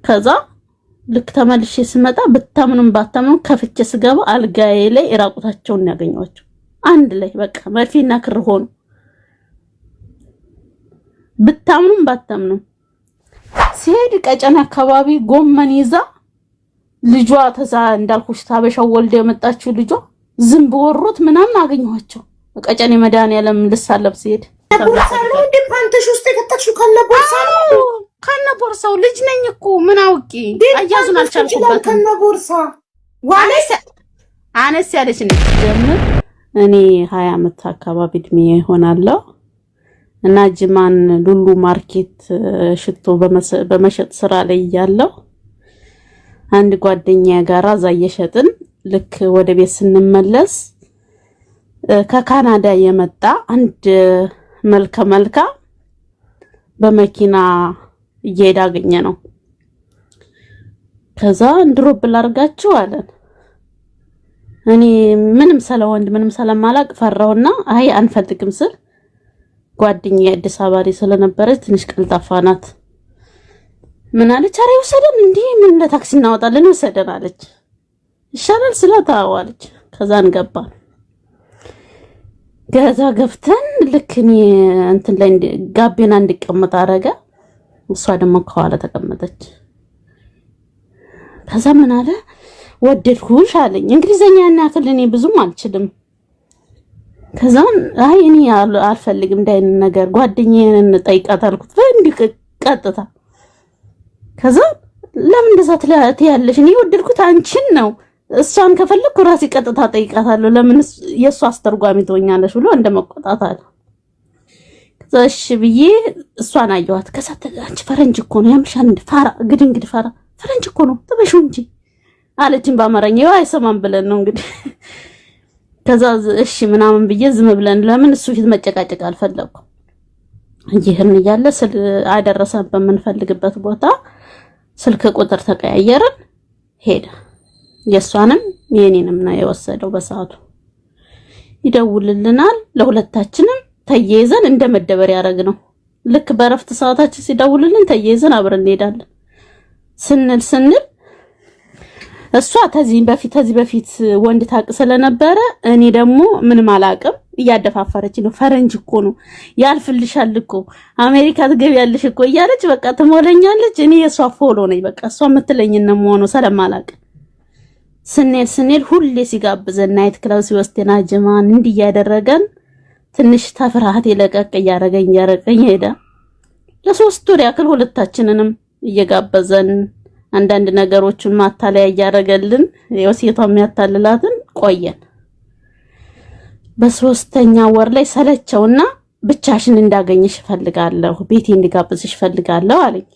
ከዛ ልክ ተመልሼ ስመጣ ብታምኑም ባታምኑ ከፍቼ ስገባ አልጋዬ ላይ ራቁታቸውን ያገኘዋቸው አንድ ላይ በቃ መርፌና ክር ሆኑ። ብታምኑም ባታምኑ ሲሄድ ቀጨኔ አካባቢ ጎመን ይዛ ልጇ ተዛ እንዳልኩሽ ታበሻው ወልደ የመጣችው ልጇ ዝንብ ወሮት ምናምን አገኘኋቸው። ቀጨኔ መድኃኒዓለም ልሳለብ ሲሄድ ቦርሳው እንደ ፓንተሽ ውስጥ የከተትሽው ከነ ቦርሳው ልጅ ነኝ እኮ ምን አውቂ አያዙን አልቻልኩበት ከነ ቦርሳ አነስ ያለች ነኝ ጀምር እኔ 20 ዓመት አካባቢ እድሜ ይሆናለሁ እና ጅማን ሉሉ ማርኬት ሽቶ በመሸጥ ስራ ላይ ያለው አንድ ጓደኛዬ ጋር እየሸጥን ልክ ወደ ቤት ስንመለስ ከካናዳ የመጣ አንድ መልካ በመኪና እየሄደ አገኘ ነው። ከዛ እንድሮብ ላርጋችሁ አለን። እኔ ምንም ስለወንድ ምንም ስለማላቅ ፈራውና አይ አንፈልግም ስል ጓደኛዬ አዲስ አበባ ላይ ስለነበረች ትንሽ ቀልጣፋ ናት። ምን አለች? አሬ ወሰደን እንዴ ምን ለታክሲ እናወጣለን ወሰደን አለች። ይሻላል ስለታዋለች። ከዛ እንገባን ገዛ ገፍተን ልክኒ እንትን ላይ ጋቢና እንድቀመጥ አረጋ። እሷ ደግሞ ከኋላ ተቀመጠች። ከዛ ምን አለ? ወደድኩሽ አለኝ። እንግሊዘኛ እና ያክልኔ ብዙም አልችልም። ከዛ አይ እኔ አልፈልግም እንዳይን ነገር ጓደኛዬን ጠይቃት አልኩት። እንዲህ ቀጥታ ከዛ ለምን እንደዛ ትያለሽ? እኔ ወደድኩት አንቺን ነው። እሷን ከፈለኩ ራሴ ቀጥታ ጠይቃታለሁ። ለምን የሷ አስተርጓሚ ትሆኛለሽ ብሎ እንደመቆጣት አለ። ከዛ እሺ ብዬ እሷን አየኋት። ከዛ አንቺ ፈረንጅ እኮ ነው ያምሻል እንደ ፋራ ግድንግድ ፋራ ፈረንጅ እኮ ነው ተበሹ እንጂ አለችን በአማርኛ። ያው አይሰማም ብለን ነው እንግዲህ። ከዛ እሺ ምናምን ብዬ ዝም ብለን ለምን እሱ ፊት መጨቃጨቅ አልፈለኩም። ይሄን እያለ አደረሰን በምንፈልግበት ቦታ ስልክ ቁጥር ተቀያየርን። ሄደ የሷንም የኔንም ነው የወሰደው። በሰዓቱ ይደውልልናል ለሁለታችንም ተያይዘን እንደመደበር ያረግነው። ልክ በረፍት ሰዓታችን ሲደውልልን ተያይዘን አብረን እንሄዳለን። ስንል እሷ ተዚህ በፊት ወንድ ታቅ ስለነበረ እኔ ደግሞ ምንም አላቅም እያደፋፈረች ነው። ፈረንጅ እኮ ነው ያልፍልሻል እኮ አሜሪካ ትገቢያለሽ እኮ እያለች በቃ ትሞለኛለች። እኔ የሷ ፎሎ ነኝ በቃ እሷ የምትለኝን ነው ሆኖ ስለማላቅ ስንል ሁሌ ሲጋብዘን ናይት ክላብ ሲወስደና ጀማን እንዲያደረገን ትንሽ ተፍራሃት የለቀቅ ያረገኝ ሄዳ ለሶስት ወር ያክል ሁለታችንንም እየጋበዘን አንዳንድ ነገሮችን ማታለያ ያያረገልን የወሲቷም ያታልላትን ቆየን። በሶስተኛ ወር ላይ ሰለቸውና ብቻሽን እንዳገኝሽ ፈልጋለሁ ቤቴ እንድጋብዝሽ ፈልጋለሁ አለኝ።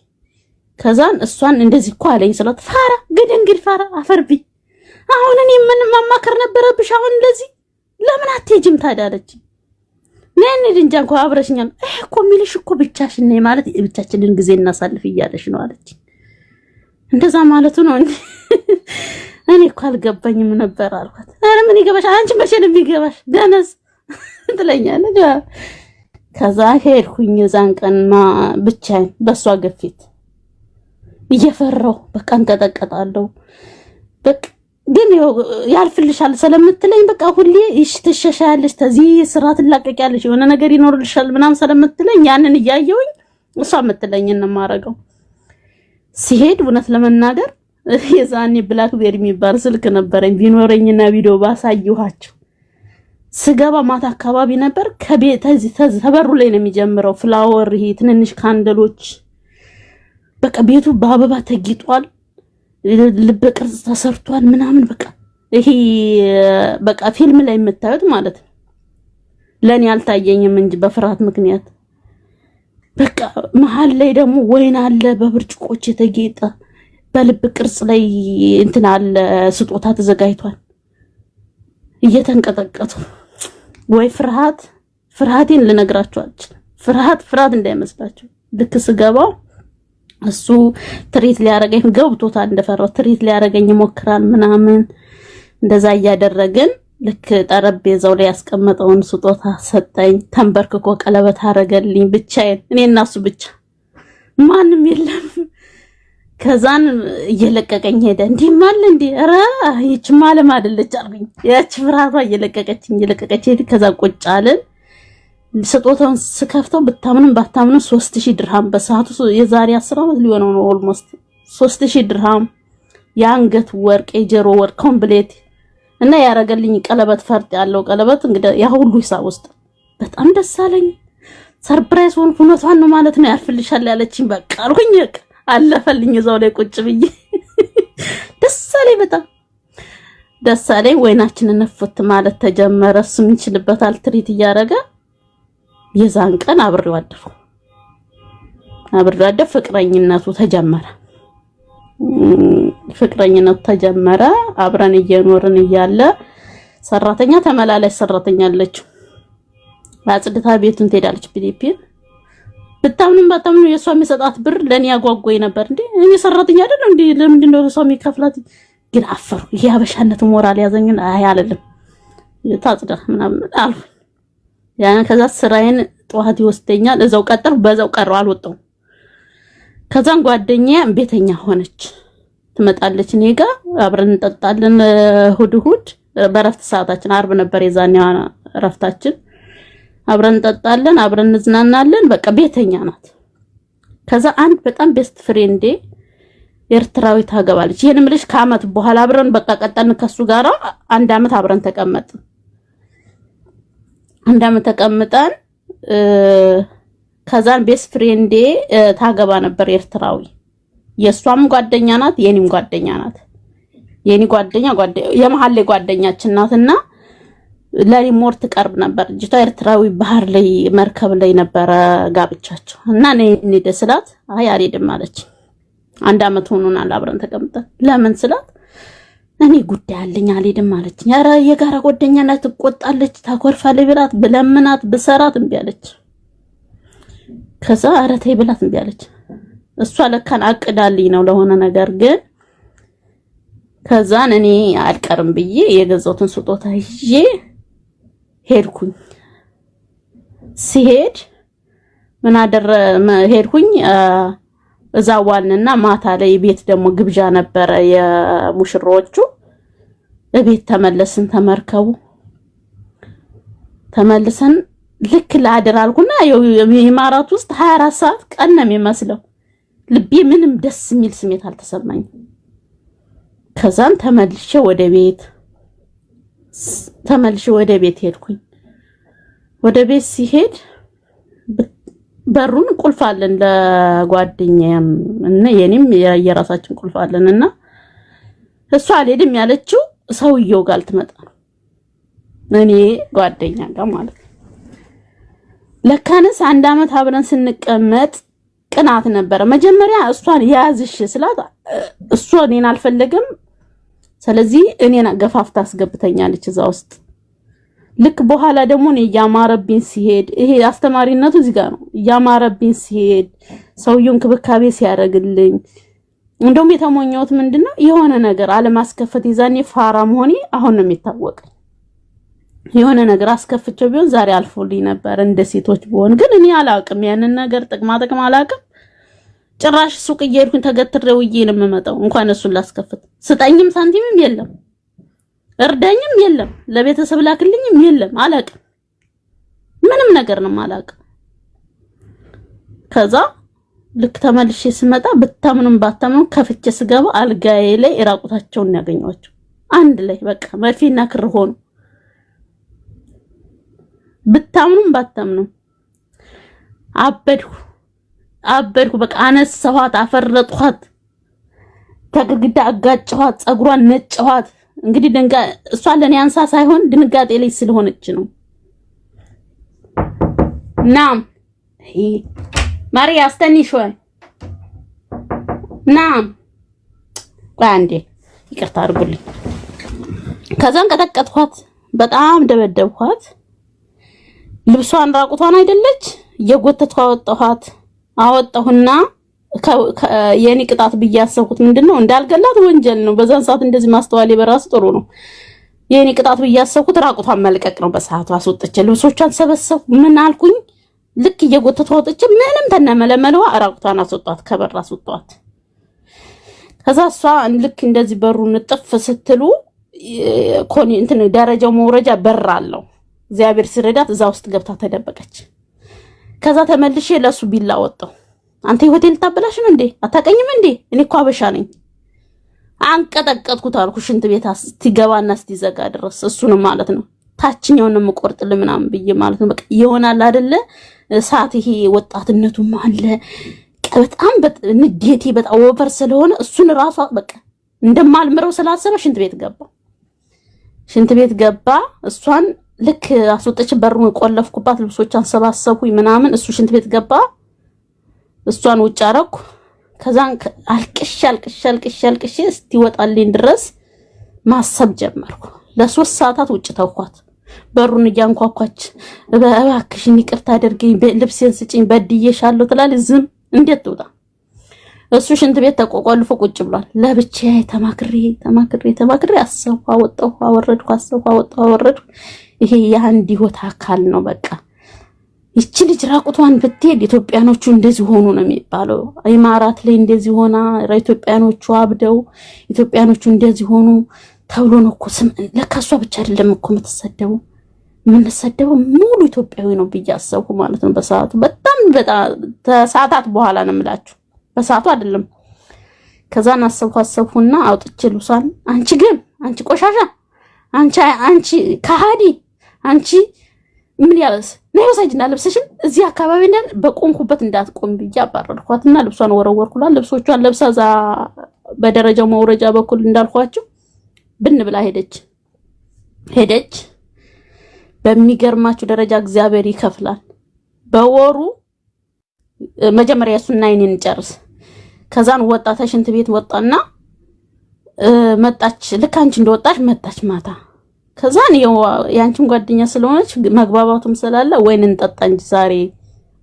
ከዛን እሷን እንደዚህ እኮ አለኝ ስላት ፋራ ግድንግድ ፋራ አፈርቢ አሁን እኔ ምን ማማከር ነበረብሽ? አሁን እንደዚህ ለምን አትሄጂም ታዲያ አለች። ነን እንጃ እንኳን አብረሽኛል እኮ ሚልሽ እኮ ብቻሽን ነኝ ማለት ብቻችንን ጊዜ እናሳልፍ እያለሽ ነው አለች። እንደዛ ማለቱ ነው እንዴ? እኔ እኮ አልገባኝም ነበር አልኳት። አረ ምን ይገባሽ አንቺ መቼ ነው የሚገባሽ ደነስ ትለኛለች። ከዛ ሄድኩኝ የዛን ቀንማ ብቻዬን በሷ ግፊት እየፈራሁ በቃ እንቀጠቀጣለሁ። በቃ ግን ያልፍልሻል ስለምትለኝ በቃ ሁሌ እሺ ተሸሻለሽ ተዚህ ስራ ትላቀቂያለሽ የሆነ ነገር ይኖርልሻል ምናምን ስለምትለኝ ያንን እያየሁኝ እሷ የምትለኝን ነው የማረገው። ሲሄድ እውነት ለመናገር የዛኔ ብላክቤሪ የሚባል ስልክ ነበረኝ። ቢኖረኝና ቪዲዮ ባሳየኋቸው ስገባ ማታ አካባቢ ነበር። ከቤት ተበሩ ላይ ነው የሚጀምረው ፍላወር ይሄ ትንንሽ ካንደሎች በቃ ቤቱ በአበባ ተጊጧል። ልብ ቅርጽ ተሰርቷል ምናምን በቃ ይሄ በቃ ፊልም ላይ የምታዩት ማለት ነው። ለኔ አልታየኝም እንጂ በፍርሃት ምክንያት በቃ መሃል ላይ ደግሞ ወይን አለ በብርጭቆች የተጌጠ በልብ ቅርጽ ላይ እንትን አለ ስጦታ ተዘጋጅቷል። እየተንቀጠቀጡ ወይ ፍርሃቴን ልነግራችሁ አልችልም። ፍርሃት እንዳይመስላችሁ ልክ ስገባው እሱ ትሪት ሊያረገኝ ገብቶታል። እንደፈራው ትሪት ሊያረገኝ ይሞክራል ምናምን እንደዛ እያደረግን ልክ ጠረጴዛው ላይ ያስቀመጠውን ስጦታ ሰጠኝ። ተንበርክኮ ቀለበት አረገልኝ። ብቻዬን እኔና እሱ ብቻ ማንም የለም። ከዛን እየለቀቀኝ ሄደ። እንዲማል እንዲ ኧረ ይችማ ዓለም አይደለች አልኩኝ። ያቺ ፍራቷ እየለቀቀችኝ ሄደ። ከዛ ቁጭ አልን። ስጦታውን ስከፍተው ብታምንም ባታምንም 3000 ድርሃም በሰዓቱ የዛሬ 10 ዓመት ሊሆነው ነው። ኦልሞስት 3000 ድርሃም የአንገት ወርቅ የጆሮ ወርቅ ኮምፕሌት እና ያረገልኝ ቀለበት ፈርጥ ያለው ቀለበት እንግዲህ ያ ሁሉ ሂሳብ ውስጥ በጣም ደስ አለኝ። ሰርፕራይዝ ሆኖቷን ነው ማለት ነው። ያልፍልሻል ያለችኝ በቃ አልኩኝ። አለፈልኝ እዛው ላይ ቁጭ ብዬ ደስ አለኝ፣ በጣም ደስ አለኝ። ወይናችንን ነፍት ማለት ተጀመረ። እሱም ይችልበታል ትሪት እያደረገ የዛን ቀን አብሬው አደርኩ። ፍቅረኝነቱ ተጀመረ። አብረን እየኖርን እያለ ሰራተኛ ተመላላሽ ሰራተኛ አለችው። አጽድታ ቤቱን ትሄዳለች። ፊሊፒን ብታምኑም ባታምኑ የሷ የሚሰጣት ብር ለኔ ያጓጓኝ ነበር። እንዴ እኔ ሰራተኛ አይደል እንዴ ለምንድን ነው ሰው የሚከፍላት? ግን አፈሩ። ይሄ አበሻነት ሞራል ያዘኝን አይ አይደለም ታጽዳ ምናምን አልኩ። ያን ከዛ ስራዬን ጠዋት ይወስደኛል። እዛው ቀጠር በዛው ቀረው አልወጣው። ከዛን ጓደኛዬ ቤተኛ ሆነች። ትመጣለች እኔ ጋር አብረን እንጠጣለን። እሑድ በረፍት ሰዓታችን አርብ ነበር የዛኔዋ ረፍታችን። አብረን እንጠጣለን፣ አብረን እንዝናናለን። በቃ ቤተኛ ናት። ከዛ አንድ በጣም ቤስት ፍሬንዴ ኤርትራዊ ታገባለች። ይሄን ምልሽ ከአመት በኋላ አብረን በቃ ቀጠልን ከሱ ጋራ 1 አመት አብረን ተቀመጥን። 1 አመት ተቀምጠን ከዛን ቤስት ፍሬንዴ ታገባ ነበር ኤርትራዊ። የሷም ጓደኛ ናት፣ የኔም ጓደኛ ናት። የኔ ጓደኛ የመሐሌ ጓደኛችን ናትና ለሪሞርት ቀርብ ነበር። ልጅቷ ኤርትራዊ ባህር ላይ መርከብ ላይ ነበረ ጋብቻቸው እና እኔ ደስላት አይ አልሄድም አለች። 1 አመት ሆኖናል አብረን ተቀምጠን። ለምን ስላት እኔ ጉዳይ አለኝ አልሄድም አለች። ኧረ የጋራ ጓደኛ ናት፣ ትቆጣለች፣ ታኮርፋለች ብላት ብለምናት ብሰራት እምቢ አለች። ከዛ ኧረ ተይ ብላት እምቢ አለች። እሷ ለካን አቅዳልኝ ነው ለሆነ ነገር ግን ከዛን እኔ አልቀርም ብዬ የገዛሁትን ስጦታ ይዤ ሄድኩኝ። ሲሄድ ምን ሄድኩኝ እዛው ዋልንና ማታ ላይ ቤት ደግሞ ግብዣ ነበረ የሙሽሮቹ። ቤት ተመለስን። ተመርከቡ ተመልሰን ልክ ላድር አልኩና የኢማራት ውስጥ 24 ሰዓት ቀን ነው የሚመስለው። ልቤ ምንም ደስ የሚል ስሜት አልተሰማኝም። ከዛን ተመልሼ ወደ ቤት ሄድኩኝ። ወደ ቤት ሲሄድ በሩን ቁልፍ አለን ለጓደኛዬም እና የኔም የራሳችን ቁልፍ አለንና እሷ አልሄድም ያለችው ሰውየው ጋር ልትመጣ ነው። እኔ ጓደኛ ጋር ማለት ነው። ለካንስ 1 አመት አብረን ስንቀመጥ ቅናት ነበረ። መጀመሪያ እሷን ያዝሽ ስላት እሷ እኔን አልፈለገም። ስለዚህ እኔን ገፋፍታ አስገብተኛለች እዛ ውስጥ። ልክ በኋላ ደግሞ እኔ ያማረብኝ ሲሄድ ይሄ አስተማሪነቱ እዚህ ጋር ነው። ያማረብኝ ሲሄድ ሰውየው እንክብካቤ ሲያደርግልኝ እንደውም የተሞኘሁት ምንድነው የሆነ ነገር አለማስከፈት። ይዛኔ ፋራ መሆኔ አሁን ነው የሚታወቀኝ። የሆነ ነገር አስከፍቼው ቢሆን ዛሬ አልፎልኝ ነበር እንደ ሴቶች ቢሆን። ግን እኔ አላውቅም ያንን ነገር ጥቅም አላውቅም። ጭራሽ ሱቅ እየሄድኩኝ ተገትሬው ነው የምመጣው። እንኳን እሱን ላስከፍት ስጠኝም ሳንቲምም የለም፣ እርዳኝም የለም፣ ለቤተሰብ ላክልኝም የለም። አላውቅም፣ ምንም ነገር ነው አላውቅም። ከዛ ልክ ተመልሼ ስመጣ ብታምኑም ባታምኑ ከፍቼ ስገባ አልጋዬ ላይ ራቁታቸውን ያገኘዋቸው አንድ ላይ በቃ መርፌና ክር ሆኑ። ብታምኑም ባታምኑ አበድኩ። በቃ አነሳኋት፣ አፈረጥኋት፣ ከግድግዳ አጋጨኋት፣ ጸጉሯን ነጨኋት። እንግዲህ እሷ ለኔ አንሳ ሳይሆን ድንጋጤ ላይ ስለሆነች ነው። ናም ማሪያ አስተኒሽ ወይ ናም ቋንዴ ይቅርታ አድርጉልኝ። ከዛን ቀጠቀጥኳት፣ በጣም ደበደብኳት። ልብሷን ራቁቷን አይደለች እየጎተትኩ አወጣሁና የኔ ቅጣት ብያሰብኩት ምንድነው እንዳልገላት ወንጀል ነው። በዛን ሰዓት እንደዚህ ማስተዋል በራስ ጥሩ ነው። የኔ ቅጣት ብያሰብኩት ራቁቷን መልቀቅ ነው። በሰዓቱ አስወጥቼ ልብሶቿን ሰበሰብኩ። ምን አልኩኝ? ልክ እየጎተትኩ አወጥቼ ምንም ተነመለመለዋ ራቁቷን አስወጣት፣ ከበር አስወጣት። ከዛ እሷ ልክ እንደዚህ በሩን ጥፍ ስትሉ ኮኒ እንትን ደረጃው መውረጃ በር አለው። እግዚአብሔር ሲረዳት እዛ ውስጥ ገብታ ተደበቀች። ከዛ ተመልሼ ለሱ ቢላ ወጣው። አንተ ሆቴል ታበላሽ ነው እንዴ? አታቀኝም እንዴ? እኔ እኮ አበሻ ነኝ። አንቀጠቀጥኩት አልኩ ሽንት ቤት እስቲገባና እስቲዘጋ ድረስ እሱንም ማለት ነው። ታችኛውንም ቆርጥል ምናምን ብዬ ማለት ነው። በቃ ይሆናል አይደለ? ሰዓት ይሄ ወጣትነቱም አለ። በጣም ንዴቴ በጣም ኦቨር ስለሆነ እሱን ራሷ በቃ እንደማልምረው ስላሰበ ሽንት ቤት ገባ። እሷን ልክ አስወጥቼ በሩን ቆለፍኩባት። ልብሶቿን ሰባሰብኩኝ ምናምን። እሱ ሽንት ቤት ገባ። እሷን ውጭ አረኩ። ከዛን አልቅሽ እስቲወጣልኝ ድረስ ማሰብ ጀመርኩ። ለ3 ሰዓታት ውጭ ተውኳት። በሩን እያንኳኳች እባክሽን ይቅርታ አድርገኝ፣ ልብሴን ስጪኝ፣ በድዬሻለሁ ትላለች። ዝም እንዴት ትውጣ? እሱ ሽንት ቤት ተቆቆልፎ ቁጭ ብሏል። ለብቻዬ ተማክሬ አሰብኩ፣ አወጣሁ፣ አወረድኩ። ይሄ የአንድ ህይወት አካል ነው። በቃ ይቺ ልጅ ራቁቷን ብትሄድ ኢትዮጵያኖቹ እንደዚህ ሆኑ ነው የሚባለው። ኢማራት ላይ እንደዚህ ሆና ኢትዮጵያኖቹ አብደው ኢትዮጵያኖቹ እንደዚህ ሆኑ ተብሎ ነው እኮ ስም። ለካ እሷ ብቻ አይደለም እኮ የምንሰደበው ሙሉ ኢትዮጵያዊ ነው ብዬ አሰብኩ ማለት ነው። በሰዓቱ በጣም ሰዓታት በኋላ ነው የምላችሁ፣ በሰዓቱ አይደለም። ከዛን አሰብኩና አውጥቼ ልብሷን አንቺ ቆሻሻ፣ አንቺ ከሃዲ፣ አንቺ ምን ያለስ ነው ወሰጅና ልብስሽን እዚህ አካባቢ እንደን በቆንኩበት እንዳትቆም ብዬ አባረርኳትና ልብሷን ወረወርኩላት። ልብሶቿን ለብሳ ዛ በደረጃው መውረጃ በኩል እንዳልኳችሁ ብን ብላ ሄደች። በሚገርማችሁ ደረጃ እግዚአብሔር ይከፍላል። በወሩ መጀመሪያ እሱና እኔን እንጨርስ። ከዛን ወጣታ ሽንት ቤት ወጣና መጣች። ልክ አንቺ እንደወጣች መጣች ማታ። ከዛን ያንቺም ጓደኛ ስለሆነች መግባባቱም ስላለ ወይን እንጠጣ እንጂ ዛሬ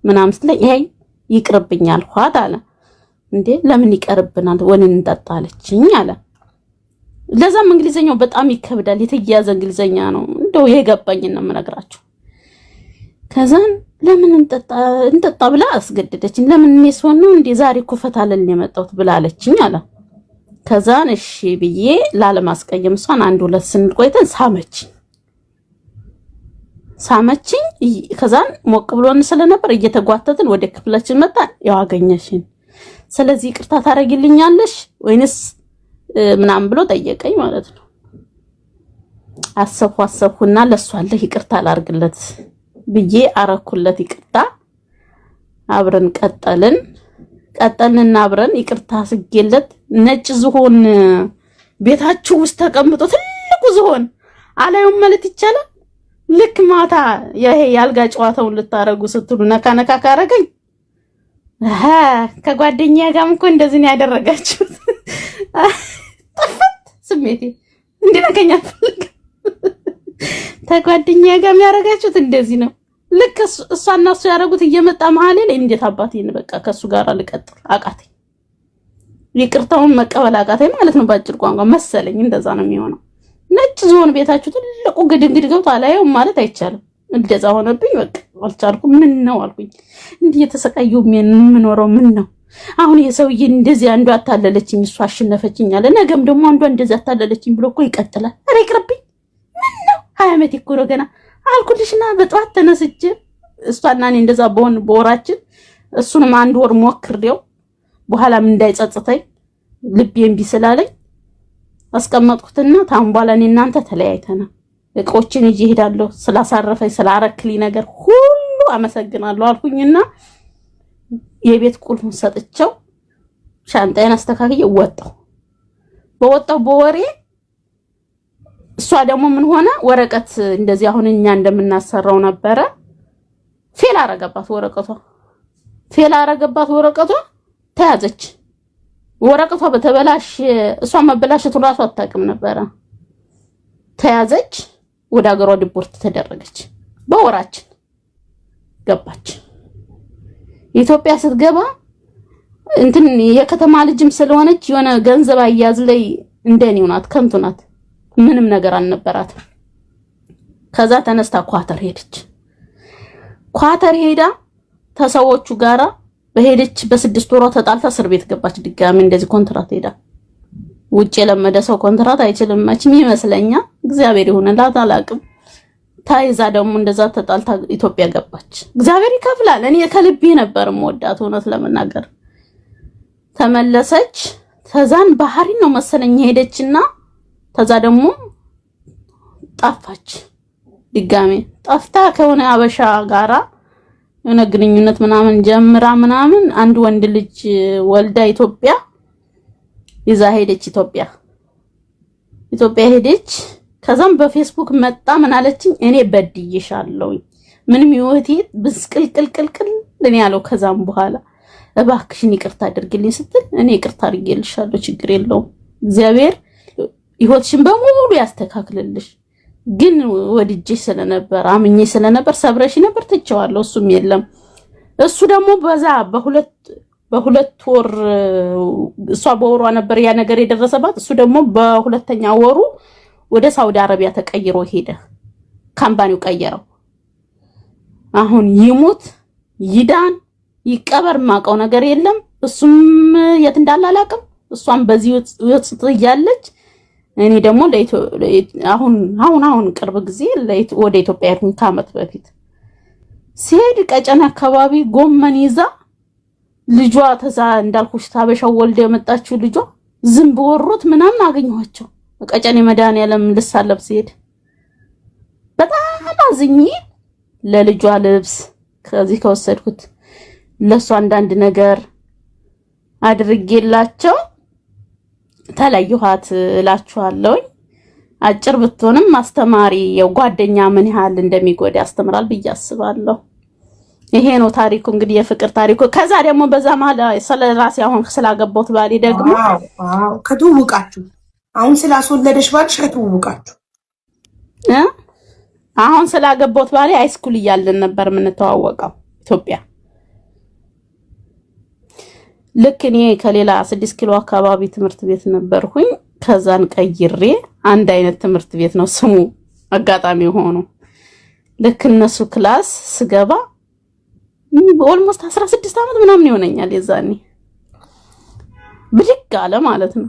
ምናምን ስትለኝ ይሄ ይቅርብኛል አልኳት አለ። እንዴ ለምን ይቀርብናል? ወይን እንጠጣ አለችኝ አለ። ለዛም እንግሊዘኛው በጣም ይከብዳል። የተያያዘ እንግሊዘኛ ነው። እንደው የገባኝ ነው የምነግራችሁ። ከዛን ለምን እንጠጣ ብላ አስገደደችኝ። ለምን እኔስ ነው እንዴ ዛሬ እኮ ፈታለን የመጣሁት ብላለችኝ አለ። ከዛን እሺ ብዬ ላለማስቀየም እሷን 1-2 ስንል ቆይተን ሳመችኝ። ከዛን ሞቅ ብሎን ስለነበር እየተጓተትን ወደ ክፍላችን መጣን። ያው አገኘሽኝ፣ ስለዚህ ይቅርታ ታረጊልኛለሽ ወይንስ ምናምን ብሎ ጠየቀኝ ማለት ነው። አሰብኩና ለሷ አለ ይቅርታ ላርግለት ብዬ አረኩለት ይቅርታ። አብረን ቀጠልንና አብረን ይቅርታ ስጌለት ነጭ ዝሆን ቤታችሁ ውስጥ ተቀምጦ ትልቁ ዝሆን አላየውም ማለት ይቻላል። ልክ ማታ ይሄ ያልጋ ጨዋታውን ልታረጉ ስትሉ ነካ ካረገኝ ከጓደኛዬ ጋርም እኮ እንደዚህ ነው ያደረጋችሁት። ጠፋት ስሜቴ እንዲነከኛ ፈልግ ተጓደኛዬ ጋር የሚያረጋችሁት እንደዚህ ነው። ልክ እሷና እሱ ያረጉት እየመጣ መሀል ላይ እንዴት አባቴን በቃ ከሱ ጋር ልቀጥል አቃተኝ። ይቅርታውን መቀበል አቃተኝ ማለት ነው ባጭር ቋንቋ መሰለኝ። እንደዛ ነው የሚሆነው። ነጭ ዝሆን ቤታችሁ ትልቁ ግድግድ ገብቶ አላየውም ማለት አይቻልም። እንደዛ ሆነብኝ። በቃ አልቻልኩም። ምን ነው አልኩኝ። እንዲህ የተሰቃየው የምኖረው ምን ነው አሁን? የሰውዬ እንደዚህ አንዱ አታለለችኝ እሱ አሸነፈችኝ አለ። ነገም ደግሞ አንዱ እንደዚህ አታለለችኝ ብሎ እኮ ይቀጥላል። ኧረ ይቅርብኝ። ምን ነው 20 ዓመት እኮ ነው ገና አልኩልሽና በጧት ተነስቼ እሷና እኔ እንደዛ በወራችን እሱንም 1 ወር ሞክሬው በኋላም እንዳይጸጽተኝ ልቤን ቢስላለኝ አስቀመጥኩትና ታም በኋላ እኔ እናንተ ተለያይተናል። እቆችን ይዤ ሄዳለሁ። ስላሳረፈኝ ስላረክልኝ ነገር ሁሉ አመሰግናለሁ አልኩኝና የቤት ቁልፉን ሰጥቼው ሻንጣዬን አስተካክዬ ወጣሁ። በወሬ እሷ ደግሞ ምን ሆነ ወረቀት እንደዚህ አሁን እኛ እንደምናሰራው ነበረ። ፌል አረገባት ወረቀቷ ተያዘች። ወረቀቷ በተበላሽ እሷ መበላሸቱ ራሱ አታውቅም ነበረ። ተያዘች። ወደ ሀገሯ ዲፖርት ተደረገች። በወራችን ገባች። ኢትዮጵያ ስትገባ እንትን የከተማ ልጅም ስለሆነች የሆነ ገንዘብ አያዝ ላይ እንደኔው ናት፣ ከንቱ ናት። ምንም ነገር አልነበራትም። ከዛ ተነስታ ኳተር ሄደች። ኳተር ሄዳ ተሰዎቹ ጋራ በሄደች በ6 ወሯ ተጣልታ እስር ቤት ገባች። ድጋሚ እንደዚህ ኮንትራት ሄዳ ውጭ የለመደ ሰው ኮንትራት አይችልም መቼም ይመስለኛል። እግዚአብሔር ይሁንላት አላቅም። ታይዛ ደግሞ እንደዛ ተጣልታ ኢትዮጵያ ገባች። እግዚአብሔር ይከፍላል። እኔ ከልቤ ነበር የምወዳት እውነት ለመናገር። ተመለሰች። ተዛን ባህሪ ነው መሰለኝ ሄደችና ተዛ ደግሞ ጠፋች። ድጋሜ ጠፍታ ከሆነ አበሻ ጋራ የሆነ ግንኙነት ምናምን ጀምራ ምናምን አንድ ወንድ ልጅ ወልዳ ኢትዮጵያ ይዛ ሄደች። ኢትዮጵያ ሄደች። ከዛም በፌስቡክ መጣ ምን አለችኝ? እኔ በድዬሻለሁ ምንም ህይወቴ ብስቅልቅልቅልቅል እኔ ያለው። ከዛም በኋላ እባክሽን ይቅርታ አድርግልኝ ስትል እኔ ይቅርታ አድርጌልሻለሁ ችግር የለውም እግዚአብሔር ህይወትሽን በሙሉ ያስተካክልልሽ፣ ግን ወድጄሽ ስለነበር አምኜ ስለነበር ሰብረሽ ነበር ትቼዋለሁ። እሱም የለም እሱ ደግሞ በዛ በሁለት ወር እሷ በወሯ ነበር ያ ነገር የደረሰባት። እሱ ደግሞ በሁለተኛ ወሩ ወደ ሳውዲ አረቢያ ተቀይሮ ሄደ። ካምፓኒው ቀየረው። አሁን ይሙት ይዳን ይቀበር ማቀው ነገር የለም። እሱም የት እንዳለ አላውቅም። እሷም በዚህ ወጽት ያለች እኔ ደግሞ አሁን ቅርብ ጊዜ ወደ ኢትዮጵያ ሄድኩኝ ከዓመት በፊት ሲሄድ ቀጨኔ አካባቢ ጎመን ይዛ ልጇ ተዛ እንዳልኩሽ ታበሻው ወልደ የመጣችው ልጇ ዝንብ ወሮት ምናምን አገኘኋቸው። ቀጨኔ መድኃኒዓለም ልሳለብ ሲሄድ በጣም አዝኜ ለልጇ ልብስ ከዚህ ከወሰድኩት ለሷ አንዳንድ ነገር አድርጌላቸው ተለየኋት እላችኋለሁ። አጭር ብትሆንም አስተማሪ የጓደኛ ምን ያህል እንደሚጎዳ ያስተምራል ብዬ አስባለሁ። ይሄ ነው ታሪኩ እንግዲህ የፍቅር ታሪኩ። ከዛ ደግሞ በዛ ማለት ስለራሴ አሁን ስላገባሁት ባሌ ደግሞ ከትውውቃችሁ አሁን ስላስወለደሽ ባልሽ ከትውውቃችሁ አሁን ስላገባሁት ባሌ ሃይስኩል እያለን ነበር የምንተዋወቀው ኢትዮጵያ። ልክ እኔ ከሌላ 6 ኪሎ አካባቢ ትምህርት ቤት ነበርኩኝ። ከዛን ቀይሬ አንድ አይነት ትምህርት ቤት ነው ስሙ አጋጣሚ ሆኖ ልክ እነሱ ክላስ ስገባ ኦልሞስት 16 አመት ምናምን ይሆነኛል የዛኔ ብድግ አለ ማለት ነው።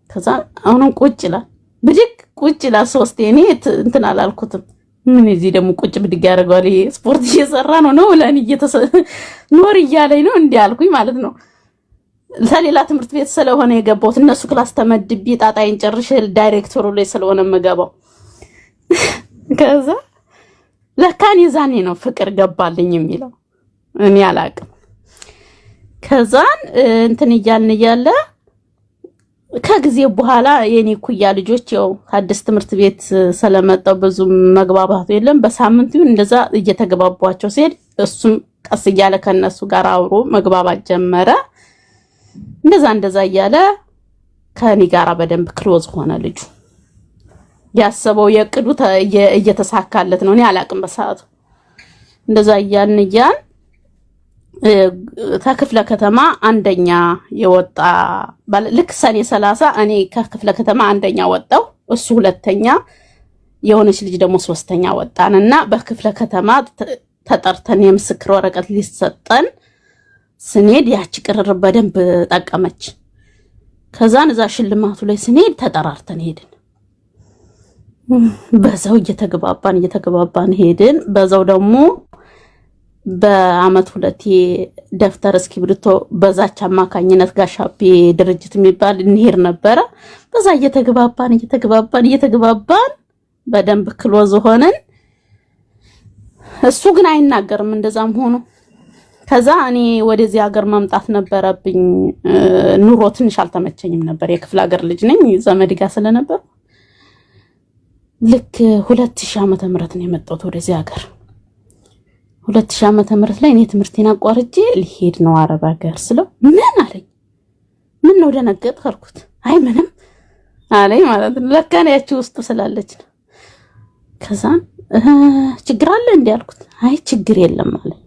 ከዛ አሁንም ቁጭ ይላል ብድግ ቁጭ ይላል ሶስቴ። እኔ እንትን አላልኩትም። ምን እዚህ ደግሞ ቁጭ ብድግ ያደርጋል ስፖርት እየሰራ ነው ለኔ ኖር እያለኝ ነው እንዴ አልኩኝ ማለት ነው። ለሌላ ትምህርት ቤት ስለሆነ የገባሁት እነሱ ክላስ ተመድቤ ጣጣዬን ጨርሼ ዳይሬክተሩ ላይ ስለሆነ የምገባው። ከዛ ለካን የዛኔ ነው ፍቅር ገባልኝ የሚለው እኔ አላቅም። ከዛን እንትን እያልን እያለ ከጊዜ በኋላ የኔ ኩያ ልጆች ያው አዲስ ትምህርት ቤት ስለመጣው ብዙ መግባባት የለም። በሳምንቱ እንደዛ እየተገባባቸው ሲሄድ እሱም ቀስ እያለ ከነሱ ጋር አብሮ መግባባት ጀመረ። እንደዛ እያለ ከኔ ጋራ በደንብ ክሎዝ ሆነ ልጁ። ያሰበው የቅዱ እየተሳካለት ነው። እኔ አላቅም በሰዓቱ እንደዛ እያን ተክፍለ ከተማ አንደኛ የወጣ ልክ ሰኔ 30 እኔ ከክፍለ ከተማ አንደኛ ወጣው፣ እሱ ሁለተኛ፣ የሆነች ልጅ ደግሞ ሶስተኛ ወጣንና በክፍለ ከተማ ተጠርተን የምስክር ወረቀት ሊሰጠን ስንሄድ ያቺ ቅርርብ በደንብ ጠቀመች። ከዛን እዛ ሽልማቱ ላይ ስንሄድ ተጠራርተን ሄድን። በዛው እየተገባባን ሄድን። በዛው ደግሞ በአመት ሁለቴ ደፍተር እስክሪብቶ በዛች አማካኝነት ጋሻቤ ድርጅት የሚባል እንሄድ ነበረ። በዛ እየተገባባን በደንብ ክሎዝ ሆነን እሱ ግን አይናገርም እንደዛም ሆኖ። ከዛ እኔ ወደዚህ ሀገር መምጣት ነበረብኝ። ኑሮ ትንሽ አልተመቸኝም ነበር። የክፍለ ሀገር ልጅ ነኝ ዘመድ ጋር ስለነበር ልክ 2000 ዓመተ ምህረት ነው የመጣሁት ወደዚህ ሀገር። 2000 ዓመተ ምህረት ላይ እኔ ትምህርቴን አቋርጬ ልሄድ ነው አረብ ሀገር ስለው ምን አለኝ። ምን ነው ደነገጥኩ አልኩት። አይ ምንም አለኝ ማለት ነው። ለካ ነው ያቺ ውስጥ ስላለች ነው። ከዛ ችግር አለ እንዴ አልኩት። አይ ችግር የለም አለኝ።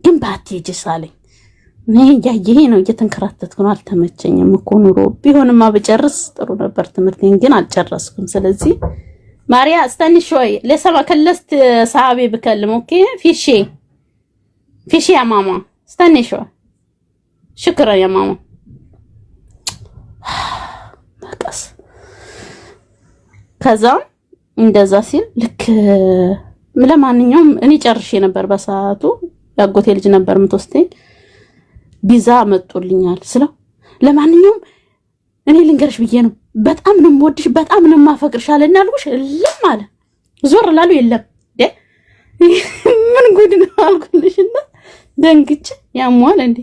ግን ባትሄጂስ አለኝ። እኔ ያየሄ ነው እየተንከራተትኩ ነው አልተመቸኝም እኮ ኑሮ ቢሆንማ ብጨርስ ጥሩ ነበር። ትምህርቴን ግን አልጨረስኩም። ስለዚህ ማሪያ استني شوي لسه ما كلست صحابي بكلم اوكي في شيء يا ماما استني شوي شكرا يا ماما بس ከዛም እንደዛ ሲል ልክ ለማንኛውም እኔ ጨርሼ ነበር በሰዓቱ ያጎቴ ልጅ ነበር የምትወስደኝ ቢዛ መጥቶልኛል ስለው ለማንኛውም እኔ ልንገርሽ ብዬ ነው በጣም ነው የምወድሽ በጣም ነው የማፈቅርሽ አለና አልኩሽ እልም አለ ዞር ላሉ የለም ምን ጉድ ነው አልኩልሽና ደንግጬ ያሟል እንዴ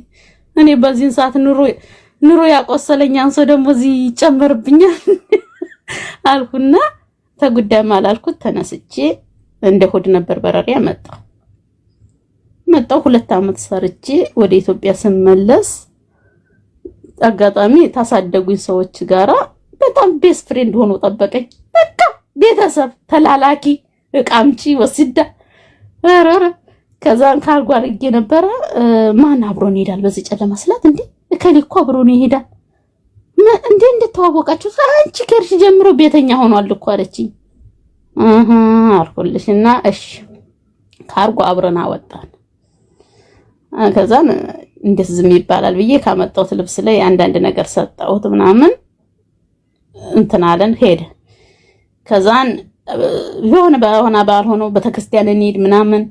እኔ በዚህን ሰዓት ኑሮ ያቆሰለኛን ሰው ደግሞ እዚህ ይጨመርብኛል አልኩና ተጉዳይ ማላልኩት ተነስቼ እንደ ሆድ ነበር በረሪያ መጣው 2 አመት ሰርቼ ወደ ኢትዮጵያ ስመለስ አጋጣሚ ታሳደጉኝ ሰዎች ጋራ በጣም ቤስት ፍሬንድ ሆኖ ጠበቀኝ በቃ ቤተሰብ ተላላኪ እቃምጪ ወስዳ አረረ ከዛን ካልጓ አድርጌ ነበረ ማን አብሮን ይሄዳል በዚህ ጨለማ ስላት እንዴ እከሌ እኮ አብሮን ይሄዳል እንዴ እንደተዋወቃችሁ አንቺ ከርሽ ጀምሮ ቤተኛ ሆኗል እኮ አለችኝ አልኩልሽና እሺ ካርጎ አብረን አወጣን ከዛን እንዴት ዝም ይባላል ብዬ ካመጣሁት ልብስ ላይ አንዳንድ ነገር ሰጣሁት ምናምን እንትናለን ሄደ ከዛን የሆነ ባልሆነው በተክርስቲያን እንሂድ ምናምን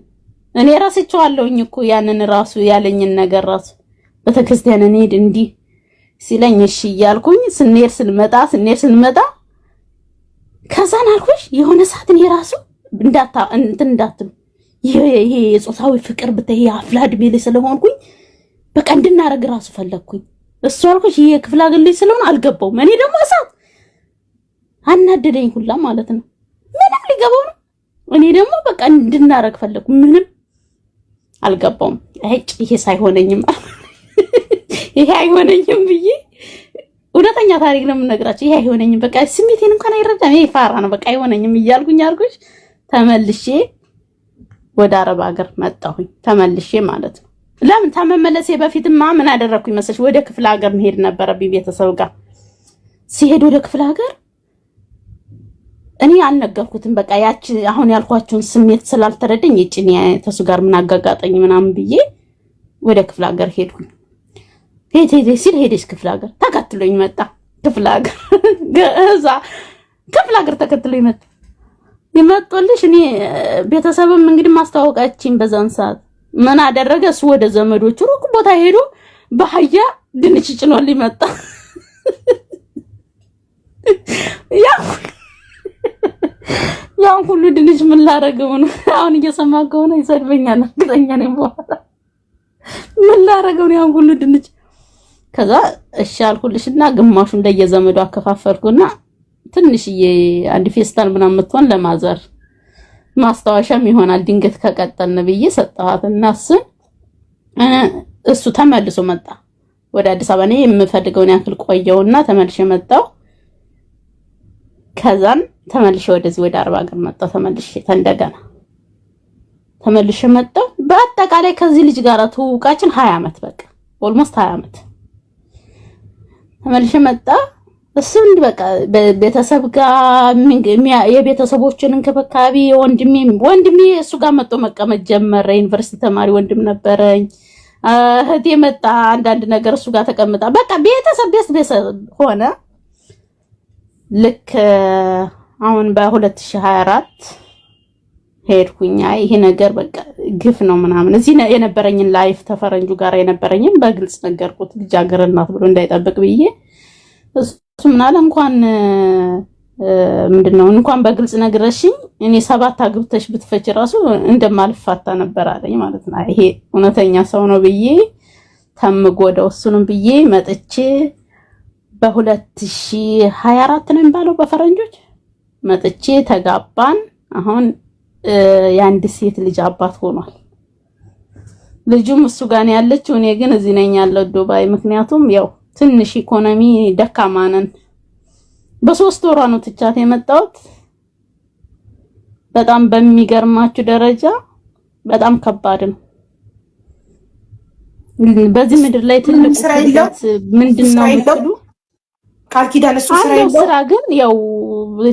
እኔ ራስቸዋለሁኝ እኮ ያንን ራሱ ያለኝን ነገር ራሱ በተክርስቲያን እንሂድ እንዲ ሲለኝ እሺ እያልኩኝ ስንሄድ ስንመጣ ከዛን አልኩሽ የሆነ ሰዓት እኔ ራሱ እንዳትም ይሄ የጾታዊ ፍቅር በተይ አፍላድ ቤሌ ስለሆንኩኝ በቃ እንድናረግ ራሱ ፈለግኩኝ እሱ አልኩሽ ይሄ ክፍል አገልይ ስለሆነ አልገባውም እኔ ደግሞ እሳት አናደደኝ ሁላ ማለት ነው ምንም ሊገባው ነው እኔ ደግሞ በቃ እንድናረግ ፈለግኩ ምንም አልገባውም ይሄ ሳይሆነኝም ይሄ አይሆነኝም ብዬ እውነተኛ ታሪክ ነው የምነግራችሁ ይሄ አይሆነኝም በቃ ስሜቴን እንኳን አይረዳም ይሄ ፋራ ነው በቃ አይሆነኝም እያልኩኝ አልኩሽ ተመልሼ ወደ አረብ ሀገር መጣሁኝ ተመልሼ ማለት ነው ለምን ተመመለሴ በፊትማ ምን አደረኩኝ መሰለሽ ወደ ክፍለ ሀገር መሄድ ነበረብኝ ቤተሰብ ጋር ሲሄድ ወደ ክፍለ ሀገር እኔ አልነገርኩትም በቃ ያቺ አሁን ያልኳችሁን ስሜት ስላልተረደኝ እጪኝ ተሱ ጋር ምን አጋጋጠኝ ምናምን ብዬ ወደ ክፍለ ሀገር ሄድኩኝ ሄደሽ ክፍለ ሀገር ተከትሎኝ መጣ ክፍለ ሀገር ገዛ ክፍለ ሀገር ተከትሎኝ መጣ ይመጣልሽ እኔ ቤተሰብም እንግዲህ ማስተዋወቃችን በዛን ሰዓት ምን አደረገ እሱ ወደ ዘመዶቹ ሩቅ ቦታ ሄዶ በአህያ ድንች ጭኖል ይመጣ ያን ሁሉ ድንች ምን ላረገው ነው አሁን እየሰማከው ነው ይሰድበኛል እርግጠኛ ነኝ በኋላ ምን ላረገው ነው ያን ሁሉ ድንች ከዛ እሺ አልኩልሽና ግማሹን ለየዘመዱ አከፋፈልኩና ትንሽዬ አንድ ፌስታል ምናምን መጥቷን ለማዘር ማስታወሻም ይሆናል ድንገት ከቀጠልን ብዬ ሰጣኋትና እሱ ተመልሶ መጣ ወደ አዲስ አበባ ነው የምፈልገውን ያክል ቆየውና ተመልሼ መጣው ከዛን ተመልሼ ወደዚህ ወደ አርባ ሀገር መጣው ተመልሼ መጣው በአጠቃላይ ከዚህ ልጅ ጋር ተውቃችን 20 አመት በቃ ኦልሞስት 20 አመት ተመልሼ መጣ እሱ በቃ በቤተሰብ ጋር የቤተሰቦችን እንክብካቤ ወንድሜ እሱ ጋር መጥቶ መቀመጥ ጀመረ ዩኒቨርሲቲ ተማሪ ወንድም ነበረኝ እህቴ መጣ አንዳንድ ነገር እሱ ጋር ተቀምጣ በቃ ቤተሰብ ሆነ ልክ አሁን በ2024 ሄድኩኝ ይሄ ነገር በቃ ግፍ ነው ምናምን እዚህ የነበረኝን ላይፍ ተፈረንጁ ጋር የነበረኝን በግልጽ ነገርኩት ልጅ ሀገር እናት ብሎ እንዳይጠብቅ ብዬ እሱ ምናለ እንኳን ምንድነው እንኳን በግልጽ ነግረሽኝ እኔ 7 አግብተሽ ብትፈች ራሱ እንደማልፋታ ነበር አለኝ ማለት ነው ይሄ እውነተኛ ሰው ነው ብዬ ተምጎደው እሱንም ብዬ መጥቼ በ2024 ነው የሚባለው በፈረንጆች መጥቼ ተጋባን አሁን የአንድ ሴት ልጅ አባት ሆኗል ልጁም እሱ ጋር ነው ያለችው እኔ ግን እዚህ ነኝ ያለው ዱባይ ምክንያቱም ያው ትንሽ ኢኮኖሚ ደካማ ነን በ3 ወራ ነው ትቻት የመጣሁት በጣም በሚገርማችሁ ደረጃ በጣም ከባድ ነው በዚህ ምድር ላይ ትልቁ ስራት ምንድነው ምትሉ ካልኪዳን እሱ ስራ ግን ያው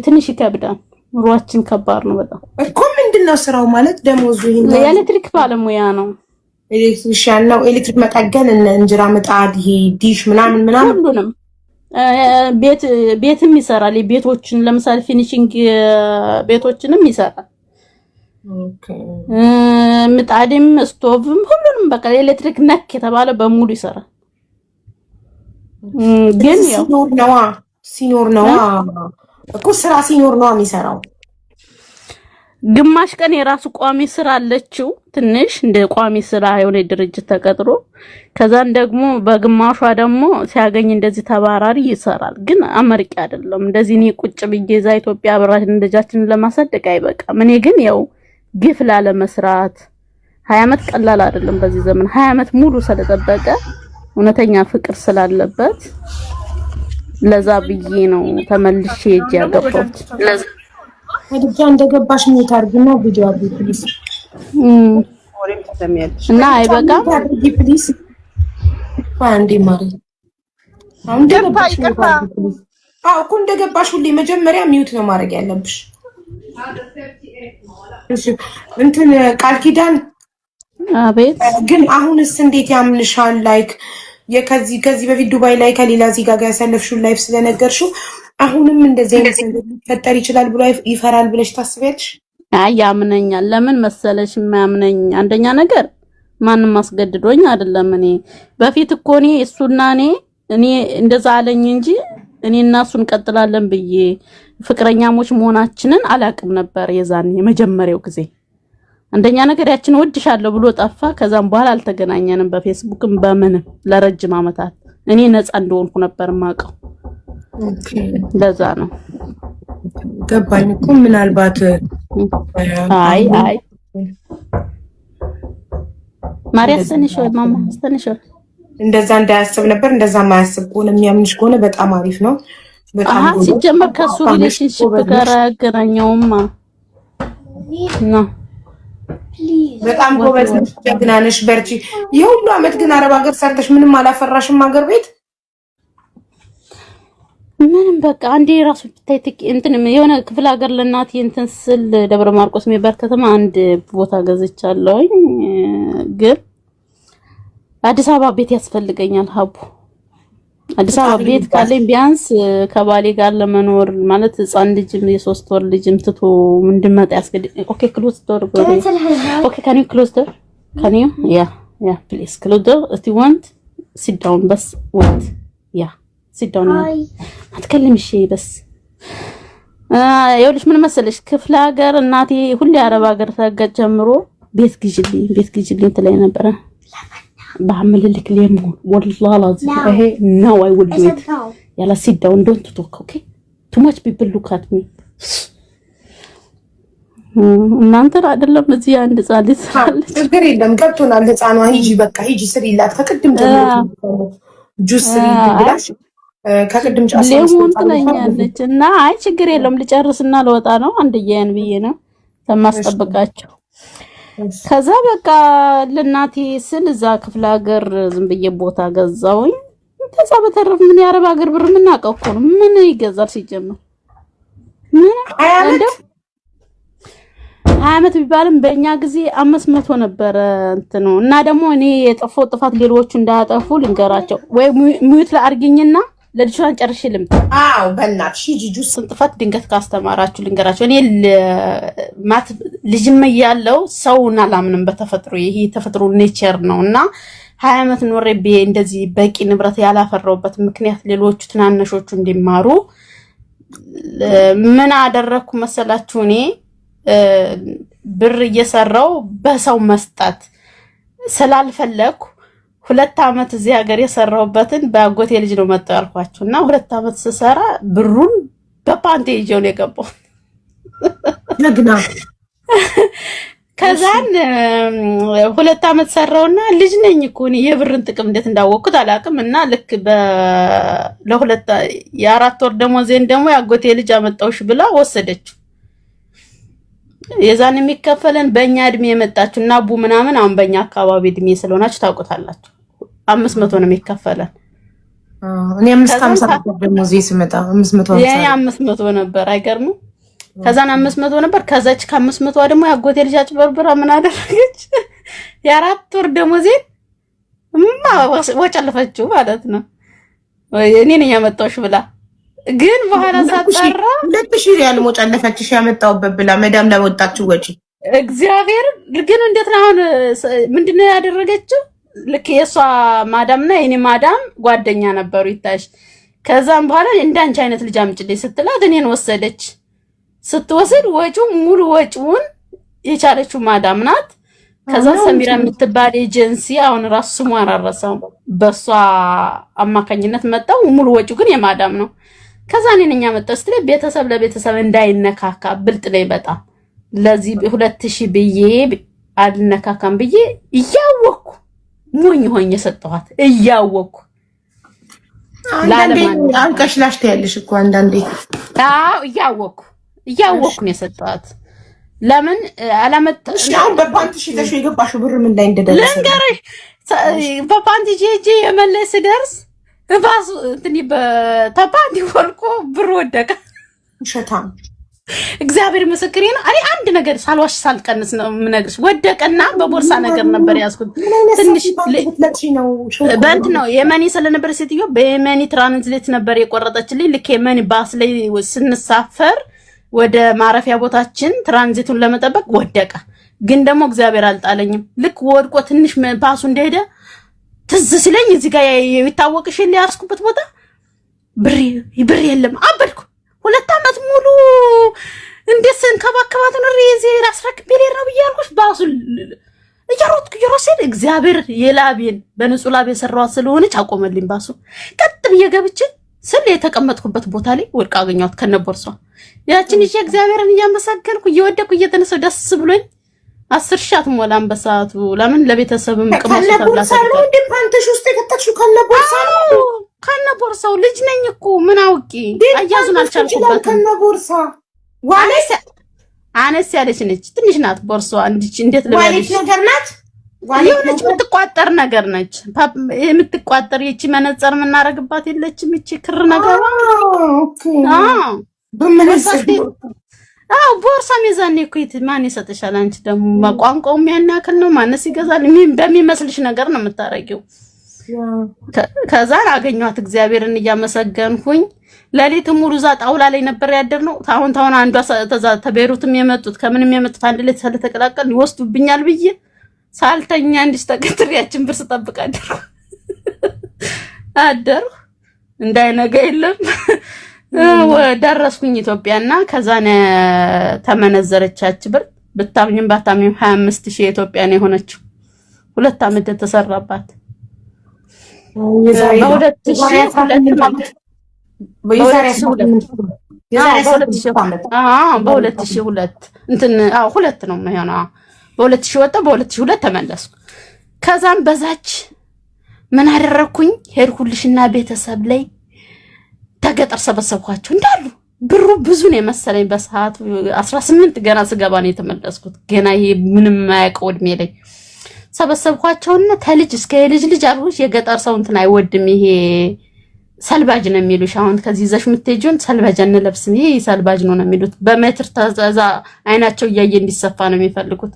ትንሽ ይከብዳል ኑሯችን ከባድ ነው በጣም እኮ ምንድነው ስራው ማለት ደሞዙ ይሄን የኤሌክትሪክ ባለሙያ ነው ኤሌክትሪሻን ነው ኤሌክትሪክ መጠገን እንጀራ ምጣድ ይሄ ዲሽ ምናምን ቤትም ይሰራል። ቤቶችን ለምሳሌ ፊኒሺንግ ቤቶችንም ይሰራል። ኦኬ ምጣድም ስቶቭም ሁሉንም በቃ ኤሌክትሪክ ነክ የተባለ በሙሉ ይሰራል። ግን ያው ሲኖር ነዋ እኮ ስራ ሲኖር ነው የሚሰራው። ግማሽ ቀን የራሱ ቋሚ ስራ አለችው ትንሽ እንደ ቋሚ ስራ የሆነ ድርጅት ተቀጥሮ ከዛን ደግሞ በግማሿ ደግሞ ሲያገኝ እንደዚህ ተባራሪ ይሰራል። ግን አመርቂ አይደለም። እንደዚህ እኔ ቁጭ ብዬ እዛ ኢትዮጵያ አብራችን ልጃችንን ለማሳደግ አይበቃም። እኔ ግን ያው ግፍ ላለ መስራት 20 ዓመት ቀላል አይደለም። በዚህ ዘመን 20 ዓመት ሙሉ ስለተጠበቀ እውነተኛ ፍቅር ስላለበት ለዛ ብዬ ነው ተመልሼ እጄ ያገባሁት። ወደዛ እንደገባሽ ምን ታርጉና ቪዲዮ አድርጊ ፕሊዝ። እና አይበቃም አድርጊ ፕሊዝ። አንዴ ማሪ አሁን እንደገባሽ እኮ እንደገባሽ ሁሌ መጀመሪያ ሚውት ነው ማድረግ ያለብሽ። እሺ እንትን ቃል ኪዳን አቤት። ግን አሁንስ እንዴት ያምንሻል? ላይክ ከዚህ በፊት ዱባይ ላይ ከሌላ እዚህ ጋር ያሳለፍሽው ላይፍ ስለነገርሽው አሁንም እንደዚህ አይነት ነገር ሊፈጠር ይችላል ብሎ ይፈራል ብለሽ ታስቢያለሽ? አይ ያምነኛል። ለምን መሰለሽ የማያምነኝ? አንደኛ ነገር ማንም ማስገድዶኝ አይደለም። እኔ በፊት እኮ እሱና እኔ እንደዛ አለኝ እንጂ እኔና እሱን እንቀጥላለን ብዬ ፍቅረኛሞች መሆናችንን አላቅም ነበር የዛን የመጀመሪያው ጊዜ። አንደኛ ነገር ያችን ወድሻለሁ ብሎ ጠፋ። ከዛም በኋላ አልተገናኘንም በፌስቡክም በምንም ለረጅም ዓመታት። እኔ ነፃ እንደሆንኩ ነበር ማቀው። ኦኬ ለዛ ነው ገባኝ እኮ ምናልባት አይ ማርያም ሰንሽ ማማ ሰንሽ እንደዛ እንዳያስብ ነበር። እንደዛ ማያስብ ከሆነ የሚያምንሽ ከሆነ በጣም አሪፍ ነው። በጣም ሲጀመር ከሱ ሪሌሽንሺፕ ጋር ያገናኘውማ ነው። በጣም ጎበዝ ነሽ፣ ጀግና ነሽ፣ በርቺ። የሁሉ አመት ግን አረብ ሀገር ሰርተሽ ምንም አላፈራሽም ሀገር ቤት? ምንም በቃ አንዴ ራሱ ብታይ እንትን የሆነ ክፍለ ሀገር ለእናቴ እንትን ስል ደብረ ማርቆስ የሚባል ከተማ አንድ ቦታ ገዝቻለሁኝ። ግን አዲስ አበባ ቤት ያስፈልገኛል ሀቡ። አዲስ አበባ ቤት ካለኝ ቢያንስ ከባሌ ጋር ለመኖር ማለት ህፃን ልጅም የ3 ወር ልጅም ትቶ እንድመጣ ያስገድ። ኦኬ ክሎዝ ዶር ኦኬ ካን ዩ ክሎዝ ዶር ካን ዩ ያ ፕሊዝ ክሎዝ ዶር if you want sit down بس wait ያ sit down አትከልምሽ በስ ይኸውልሽ ምን መሰለሽ ክፍለ ሀገር እናቴ ሁሌ አረብ ሀገር ታገጭ ጀምሮ ቤት ግዢልኝ ትለኝ ነበር። بعمللك ليمون والله العظيم اهي no I will do it يلا sit down don't talk okay too much people look at me እናንተ አይደለም እዚህ አንድ ጻል ይሳል ችግር የለም ገብቶናል። ህፃኗ ሂጂ በቃ ሂጂ ስሪላት ከቅድም ጀምሮ ጁስ ስሪላት ከቅድም ጫስ ሌሞን ትለኛለች እና አይ ችግር የለም ልጨርስና ልወጣ ነው አንድዬን ብዬ ነው ለማስጠበቃቸው። ከዛ በቃ ለናቴ ስል እዛ ክፍለ ሀገር ዝም ብዬ ቦታ ገዛውኝ። ከዛ በተረፈ ምን ያረብ ሀገር ብር ምን አውቀው እኮ ነው ምን ይገዛል ሲጀምር ምን አመት ቢባልም በእኛ ጊዜ 500 ነበር እንትኑ እና ደግሞ እኔ የጠፋው ጥፋት ሌሎቹ እንዳያጠፉ ልንገራቸው ወይ ሚዩት ለአርግኝና ለልጅዋን ጨርሼ ልምጣ። አዎ በእናትሽ ሂጂ ጁስ ጥፋት ድንገት ካስተማራችሁ ልንገራቸው። እኔ ማት ልጅም ያለው ሰውና ላምንም በተፈጥሮ ይሄ ተፈጥሮ ኔቸር ነውና 20 ዓመት ኖሬ እንደዚህ በቂ ንብረት ያላፈራውበት ምክንያት ሌሎቹ ትናንሾቹ እንዲማሩ ምን አደረኩ መሰላችሁ? እኔ ብር እየሰራው በሰው መስጠት ስላልፈለኩ 2 ዓመት እዚህ ሀገር የሰራውበትን በአጎቴ ልጅ ነው መጣው ያልኳችሁና 2 ዓመት ስሰራ ብሩን በፓንቴ ይዤው ነው የገባው። ለግና ከዛን 2 ዓመት ሰራውና ልጅ ነኝ እኮ እኔ የብርን ጥቅም እንዴት እንዳወቅኩት አላውቅም። እና ልክ ለሁለት የ4 ወር ደሞዜን ደግሞ ያጎቴ ልጅ አመጣውሽ ብላ ወሰደችው። የዛን የሚከፈለን በእኛ እድሜ የመጣችሁ እና አቡ ምናምን አሁን በእኛ አካባቢ እድሜ ስለሆናችሁ ታውቁታላችሁ 500 ነው የሚከፈለን። እኔ 550 ደሞዜ ስመጣ 500 የኔ 500 ነበር። አይገርምም? ከዛን 500 ነበር። ከዛች ከ500 ደግሞ ያጎቴ ልጅ አጭበርብራ ምን አደረገች? የ4 ወር ደሞዜ ወጨለፈችው ማለት ነው። እኔ ነኝ ያመጣሁሽ ብላ ግን በኋላ ሳጣራ 2000 ሪያል ሞጨለፈችሽ ያመጣውበት ብላ መዳም ለወጣችው ወጪ እግዚአብሔር ግን እንዴት ነው አሁን ምንድነው ያደረገችው? ልክ የሷ ማዳምና የኔ ማዳም ጓደኛ ነበሩ ይታሽ። ከዛም በኋላ እንዳንቺ አይነት ልጅ አምጪልኝ ስትላት እኔን ወሰደች። ስትወስድ ወጪው ሙሉ ወጪውን የቻለችው ማዳም ናት። ከዛ ሰሚራ የምትባል ኤጀንሲ አሁን ራሱ ስሟን አረሳው በሷ አማካኝነት መጣው። ሙሉ ወጪው ግን የማዳም ነው። ከዛ እኔ ነኝ ያመጣው ስትል ቤተሰብ ለቤተሰብ እንዳይነካካ ብልጥ ላይ በጣም ለዚህ 2000 ብዬ አልነካካም ብዬ እያወቅኩ ሞኝ ሆኜ ሰጠኋት። እያወቅኩ ለማን አንቀሽላሽ ታያለሽ እኮ አንዳንዴ እያወቅኩ ነው የሰጠኋት። ለምን አላመጣሽ? አሁን በፓንትሽ ይዘሽ የገባሽው ብር ምን ላይ እንደደረሰ ልንገርሽ። በፓንቲ ጄጄ የመለስ ደርስ ባሱ እንትን በተፓንቲ ወልቆ ብር ወደቀ። ሸታም እግዚአብሔር ምስክሬ ነው። እኔ አንድ ነገር ሳልዋሽ ሳልቀንስ ነው የምነግርሽ። ወደቀና በቦርሳ ነገር ነበር ያዝኩት። ትንሽ በእንት ነው የመኒ ስለነበር ሴትዮ በየመኒ ትራንዝሌት ነበር የቆረጠችልኝ። ልክ የመኒ ባስ ላይ ስንሳፈር ወደ ማረፊያ ቦታችን ትራንዚቱን ለመጠበቅ ወደቀ። ግን ደግሞ እግዚአብሔር አልጣለኝም። ልክ ወድቆ ትንሽ ባሱ እንደሄደ ትዝ ሲለኝ እዚህ ጋር የሚታወቅሽ ያስኩበት ቦታ ብር የለም። አበድኩ። 2 ዓመት ሙሉ እንዴት ስንከባከባት ነው እዚህ አስረክብ ቤሌር ነው ብያልኩሽ። ባሱ እየሮጥኩ እግዚአብሔር የላቤን በንጹህ ላብ የሰራው ስለሆነች አቆመልኝ። ባሱ ቀጥ ብዬ ገብቼ ስለ የተቀመጥኩበት ቦታ ላይ ወድቃ አገኘኋት ከነበርሷ። ያችን እሺ እግዚአብሔርን እያመሰገንኩ እየወደኩ እየተነሳሁ ደስ ብሎኝ 10 ሺህ ሞላን በሰዓቱ። ለምን ለቤተሰብም ቅመስ ተብላሰለ እንዴ ፓንትሽ ውስጥ የከተትሽው ከነበርሳው ልጅ ነኝ እኮ ምን አውቂ አያዙን አልቻልኩበት። ከነበርሳ ዋለስ አነስ ያለች ነች፣ ትንሽ ናት ቦርሳዋ። እንዴት ለማለሽ ነገር ናት የሆነች የምትቋጠር ነገር ነች። የምትቋጠር ይቺ መነጽር የምናረግባት የለችም ይቺ ክር ነገር። ቦርሳ ሚዛን እኮ ማን ይሰጥሻል? አንቺ ደግሞ ቋንቋው የሚያናክል ነው። ማነስ ይገዛል? በሚመስልሽ ነገር ነው የምታረጊው። ከዛን አገኘኋት እግዚአብሔርን እያመሰገንኩኝ። ለሊት ሙሉ እዛ ጣውላ ላይ ነበር ያደርነው። ታውን አንዷ ተቤሩትም የመጡት ከምንም የመጡት አንድ ላይ ስለተቀላቀል ይወስዱብኛል ብዬ ሳልተኛ እንዲስተከትሪያችን ብር ስጠብቅ አደርኩ እንዳይነጋ የለም። ደረስኩኝ ኢትዮጵያና ከዛን ተመነዘረቻች ብር ብታምኝም ባታምኝም 25000 የኢትዮጵያ ነው የሆነችው። 2 ዓመት ተሰራባት። በ2002 እንትን 2 ነው የሚሆነው። በ2000 ወጣ፣ በ2002 ተመለስኩ። ከዛም በዛች ምን አደረኩኝ? ሄድኩልሽና ቤተሰብ ላይ ተገጠር ሰበሰብኳቸው እንዳሉ። ብሩ ብዙ ነው የመሰለኝ በሰዓቱ 18 ገና ስገባ ነው የተመለስኩት። ገና ይሄ ምንም ማያውቀው እድሜ ላይ ሰበሰብኳቸውና ተልጅ እስከ ልጅ አልኩሽ። የገጠር ሰው እንትን አይወድም። ይሄ ሰልባጅ ነው የሚሉሽ። አሁን ከዚህ ይዘሽ የምትሄጂውን ሰልባጅ አንለብስም፣ ይሄ ሰልባጅ ነው የሚሉት። በሜትር ተዛዛ አይናቸው እያየ እንዲሰፋ ነው የሚፈልጉት።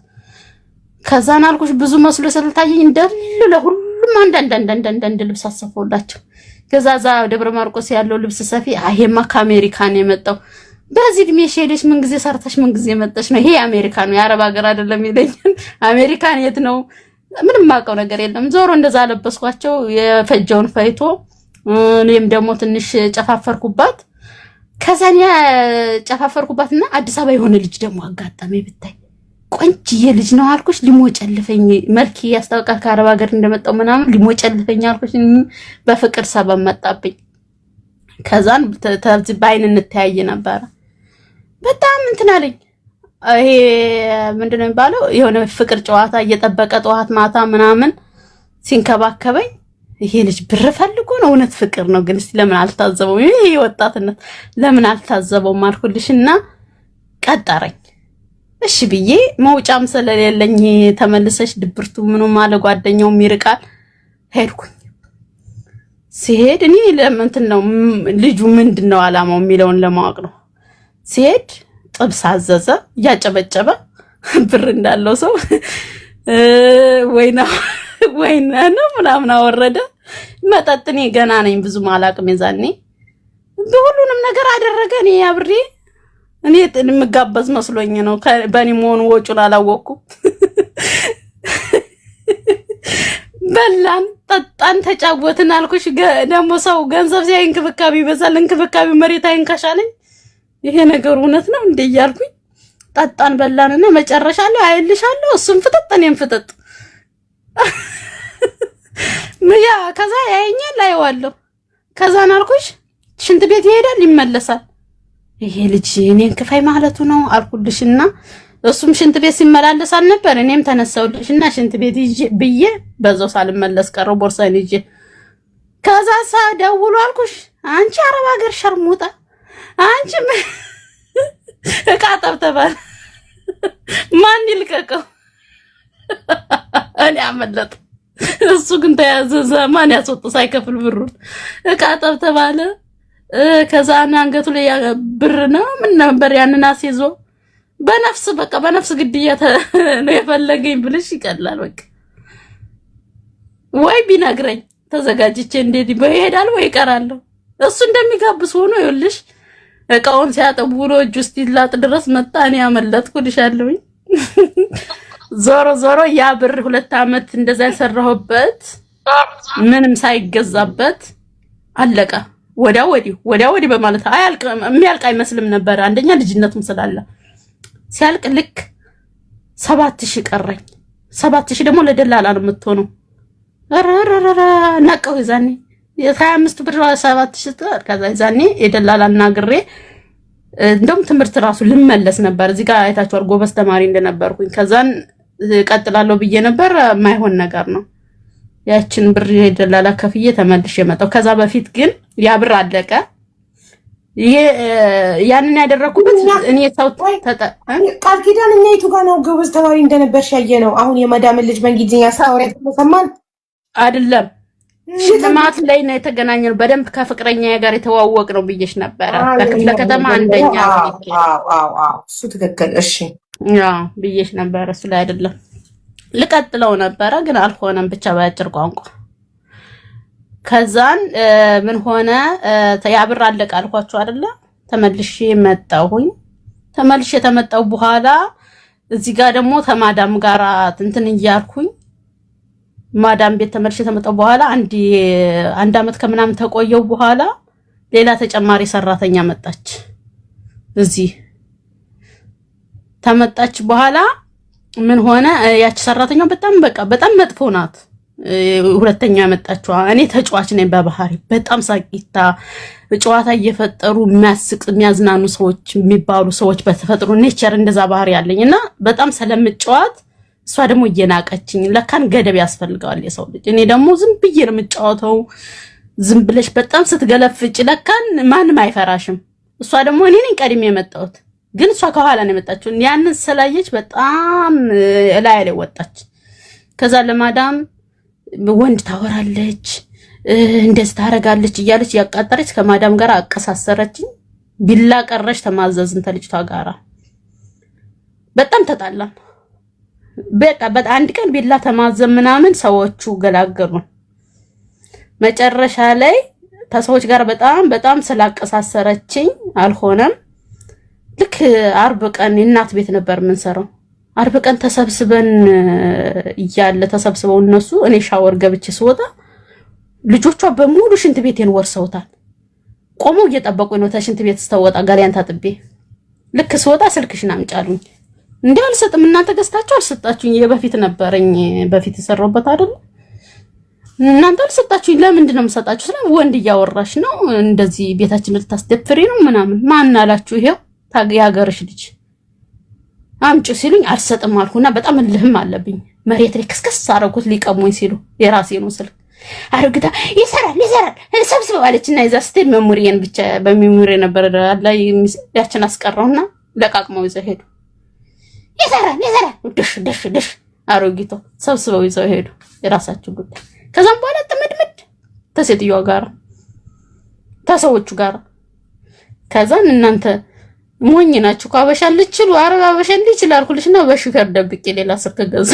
ከዛን አልኩሽ ብዙ መስሎ ስለታየኝ እንደል ለሁሉም አንዳንድ ልብስ አሰፈውላቸው። ከዛዛ ደብረ ማርቆስ ያለው ልብስ ሰፊ አይሄማ ከአሜሪካን የመጣው በዚህ እድሜ ሄደሽ ምን ጊዜ ሰርተሽ ምን ጊዜ መጣሽ ነው? ይሄ አሜሪካ ነው የአረብ ሀገር አይደለም ይለኛል። አሜሪካን የት ነው? ምንም ማውቀው ነገር የለም። ዞሮ እንደዛ አለበስኳቸው። የፈጀውን ፈይቶ እኔም ደግሞ ትንሽ ጨፋፈርኩባት። ከዛኛ ጨፋፈርኩባትና አዲስ አበባ የሆነ ልጅ ደግሞ አጋጣሚ ብታይ ቆንጅዬ ልጅ ነው አልኩሽ። ሊሞጨልፈኝ መልክ ያስታውቃል ከአረብ ሀገር እንደመጣው ምናምን ሊሞጨልፈኝ አልኩሽ። በፍቅር ሰበብ መጣብኝ። ከዛን በአይን እንተያይ ነበረ። በጣም እንትን አለኝ። ይሄ ምንድነው የሚባለው የሆነ ፍቅር ጨዋታ እየጠበቀ ጠዋት ማታ ምናምን ሲንከባከበኝ ይሄ ልጅ ብር ፈልጎ ነው እውነት ፍቅር ነው ግን እስቲ ለምን አልታዘበውም? ይሄ ወጣትነት ለምን አልታዘበውም አልኩልሽና ቀጠረኝ። እሺ ብዬ መውጫም ስለሌለኝ ተመልሰሽ ድብርቱ ምኑም አለ ጓደኛውም ይርቃል ሄድኩኝ። ሲሄድ እኔ ለምንትን ነው ልጁ ምንድነው አላማው የሚለውን ለማወቅ ነው። ሲሄድ ጥብስ አዘዘ እያጨበጨበ ብር እንዳለው ሰው ወይና ወይኔ ነው ምናምን አወረደ። መጠጥ እኔ ገና ነኝ ብዙም አላቅም። የዛኔ በሁሉንም ነገር አደረገ። እኔ አብሬ እኔ የምጋበዝ መስሎኝ ነው። በእኔ መሆኑ ወጪውን አላወቅኩም። በላን ጠጣን ተጫወትን አልኩሽ። ደግሞ ሰው ገንዘብ ሲያይ እንክብካቤ ይበዛል። እንክብካቤ መሬት አይንካሻለኝ። ይሄ ነገር እውነት ነው እንዴ እያልኩኝ ጠጣን በላንና መጨረሻ ላይ አይልሻለሁ እሱም ፍጥጥ እኔም ፍጥጥ ያ ከዛ ያየኛል አየዋለሁ። ከዛን አልኩሽ ሽንት ቤት ይሄዳል ይመለሳል። ይሄ ልጅ እኔን ክፋይ ማለቱ ነው አልኩልሽና እሱም ሽንት ቤት ሲመላለስ አልነበር። እኔም ተነሳውልሽና ሽንት ቤት ይዤ ብዬ በዛው ሳልመለስ ቀረው ቦርሳዬን ይዤ። ከዛ ደውሎ አልኩሽ አንቺ አረብ ሀገር ሸርሙጣ አንቺ እቃ ጠብተባል ማን ይልቀቀው? እኔ አመለጥ እሱ ግን ተያዘ። ማን ያስወጣ ሳይከፍል ብሩን እቃ ጠብተባለ። ከዛ አንገቱ ላይ ብር ነው ምን ነበር ያንን አስይዞ በነፍስ በቃ በነፍስ ግድያ ነው የፈለገኝ ብልሽ ይቀላል። በቃ ወይ ቢነግረኝ ተዘጋጅቼ እንዴት ይሄዳል ወይ ይቀራለሁ። እሱ እንደሚጋብስ ሆኖ ይልሽ እቃውን ሲያጠቡ ብሎ እጁ ውስጥ ይላጥ ድረስ መጣ። እኔ አመለጥኩልሻለሁ። ዞሮ ያ ብር 2 አመት እንደዛ ያሰራሁበት ምንም ሳይገዛበት አለቀ። ወዲያ ወዲህ በማለት የሚያልቅ አይመስልም ነበር። አንደኛ ልጅነቱም ስላለ ሲያልቅ ልክ 7000 ቀረኝ። 7000 ደግሞ ለደላላ ነው የምትሆነው። ረረረረ ነቀው ይዛኔ የ25 ብር 7000 ከዛ ይዛኔ የደላላ እናግሬ እንደውም ትምህርት ራሱ ልመለስ ነበር። እዚህ ጋር አይታችኋል ጎበዝ ተማሪ እንደነበርኩኝ። ከዛን ቀጥላለሁ ብዬ ነበር። ማይሆን ነገር ነው። ያችን ብር የደላላ ከፍዬ ተመልሼ መጣሁ። ከዛ በፊት ግን ያ ብር አለቀ። ይሄ ያንን ያደረኩበት እኔ ሰው ቃል ኪዳን እኛ የቱ ጋር ነው ጎበዝ ተማሪ እንደነበርሽ ያየ ነው። አሁን የማዳም ልጅ በእንግሊዝኛ ሳወራ ተሰማን አይደለም። ሽልማት ላይ ነው የተገናኘነው። በደንብ ከፍቅረኛ ጋር የተዋወቅ ነው ብዬሽ ነበረ። በክፍለ ከተማ አንደኛ ነው። አዎ እሱ ትክክል። እሺ ያው ብዬሽ ነበረ። እሱ ላይ አይደለም ልቀጥለው ነበረ ግን አልሆነም። ብቻ በአጭር ቋንቋ ከዛን ምን ሆነ? ያ ብር አለቀ አልኳችሁ አይደለ? ተመልሼ መጣሁኝ። ተመልሼ ተመጣሁ በኋላ እዚህ ጋር ደግሞ ተማዳም ጋራ እንትን እያልኩኝ ማዳም ቤት ተመልሼ ተመጣሁ በኋላ አንድ አመት ከምናምን ተቆየው በኋላ ሌላ ተጨማሪ ሰራተኛ መጣች። እዚህ ተመጣች በኋላ ምን ሆነ? ያቺ ሰራተኛው በጣም መጥፎ ናት። ሁለተኛ ያመጣችው እኔ ተጫዋች ነኝ በባህሪ በጣም ሳቂታ ጨዋታ እየፈጠሩ የሚያስቅ የሚያዝናኑ ሰዎች የሚባሉ ሰዎች በተፈጥሮ ኔቸር እንደዛ ባህሪ ያለኝና በጣም ስለምጫወት እሷ ደግሞ እየናቀችኝ። ለካን ገደብ ያስፈልጋል የሰው ልጅ። እኔ ደግሞ ዝም ብዬ ነው የምጫወተው። ዝም ብለሽ በጣም ስትገለፍጭ ለካን ማንም አይፈራሽም። እሷ ደግሞ እኔ ነኝ ቀድሜ የመጣሁት ግን እሷ ከኋላ ነው የመጣችው። ያንን ስላየች በጣም ላይ ወጣች። ከዛ ለማዳም ወንድ ታወራለች እንደዚህ ታረጋለች እያለች ያቃጠረች ከማዳም ጋር አቀሳሰረችኝ። ቢላ ቀረሽ ተማዘዝን ተልጅቷ ጋራ በጣም ተጣላን። በቃ አንድ ቀን ቢላ ተማዘን ምናምን ሰዎቹ ገላገሉን። መጨረሻ ላይ ከሰዎች ጋር በጣም ስላቀሳሰረችኝ አልሆነም። ልክ አርብ ቀን እናት ቤት ነበር የምንሰራው። አርብ ቀን ተሰብስበን እያለ ተሰብስበው እነሱ እኔ ሻወር ገብቼ ስወጣ ልጆቿ በሙሉ ሽንት ቤቴን ወርሰውታል። ቆመው እየጠበቁኝ ነው። ተሽንት ቤት ስተወጣ ጋሪያን ታጥቤ ልክ ስወጣ ስልክሽን አምጫሉኝ። እንዴ አልሰጥም እናንተ ገዝታችሁ አልሰጣችሁኝ። የበፊት ነበረኝ በፊት የሰራሁበት አይደል? እናንተ አልሰጣችሁኝ። ለምንድን ነው የምሰጣችሁ? ስለ ወንድ እያወራሽ ነው እንደዚህ ቤታችን ልታስደፍሪ ነው ምናምን። ማን አላችሁ? ይሄው የሀገርሽ ልጅ አምጪ ሲሉኝ አልሰጥም አልኩና በጣም እልህም አለብኝ። መሬት ላይ ከስከስ አደረኩት ሊቀሙኝ ሲሉ የራሴ ነው ስልክ አርግታ ይሰራል ሰብስበው አለችና ይዛ ስትል ሜሞሪዬን ብቻ በሜሞሪ ነበር ላይ ያችን አስቀረውና ለቃቅመው ይዘው ሄዱ። ይሰራል ድሽ አሮጊቶ ሰብስበው ይዘው ሄዱ። የራሳቸው ጉዳይ። ከዛም በኋላ ጥምድምድ ተሴትዮዋ ጋር ተሰዎቹ ጋር ከዛን እናንተ ሞኝ ናችሁ ካበሻ ልችሉ አረብ አበሻ ልችል አልኩልሽና በሹፌር ደብቄ ሌላ ስልክ ገዛ።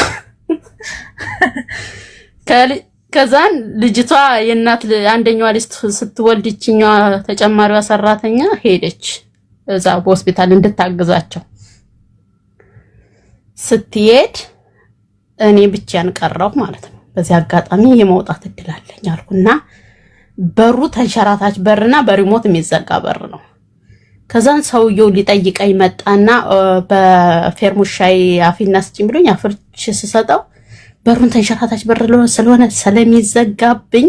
ከዛን ልጅቷ የእናት አንደኛዋ ልጅ ስትወልድ ይችኛዋ ተጨማሪዋ ሰራተኛ ሄደች እዛ በሆስፒታል እንድታግዛቸው ስትሄድ እኔ ብቻዬን ቀረሁ ማለት ነው። በዚህ አጋጣሚ የመውጣት እድል አለኝ አልኩና በሩ ተንሸራታች በርና በሪሞት የሚዘጋ በር ነው። ከዛን ሰውየው ሊጠይቀኝ መጣና በፌርሙሻይ አፊና ስጪኝ ብሎኝ አፍርቼ ስሰጠው በሩን ተንሸራታች በር ስለሆነ ስለሚዘጋብኝ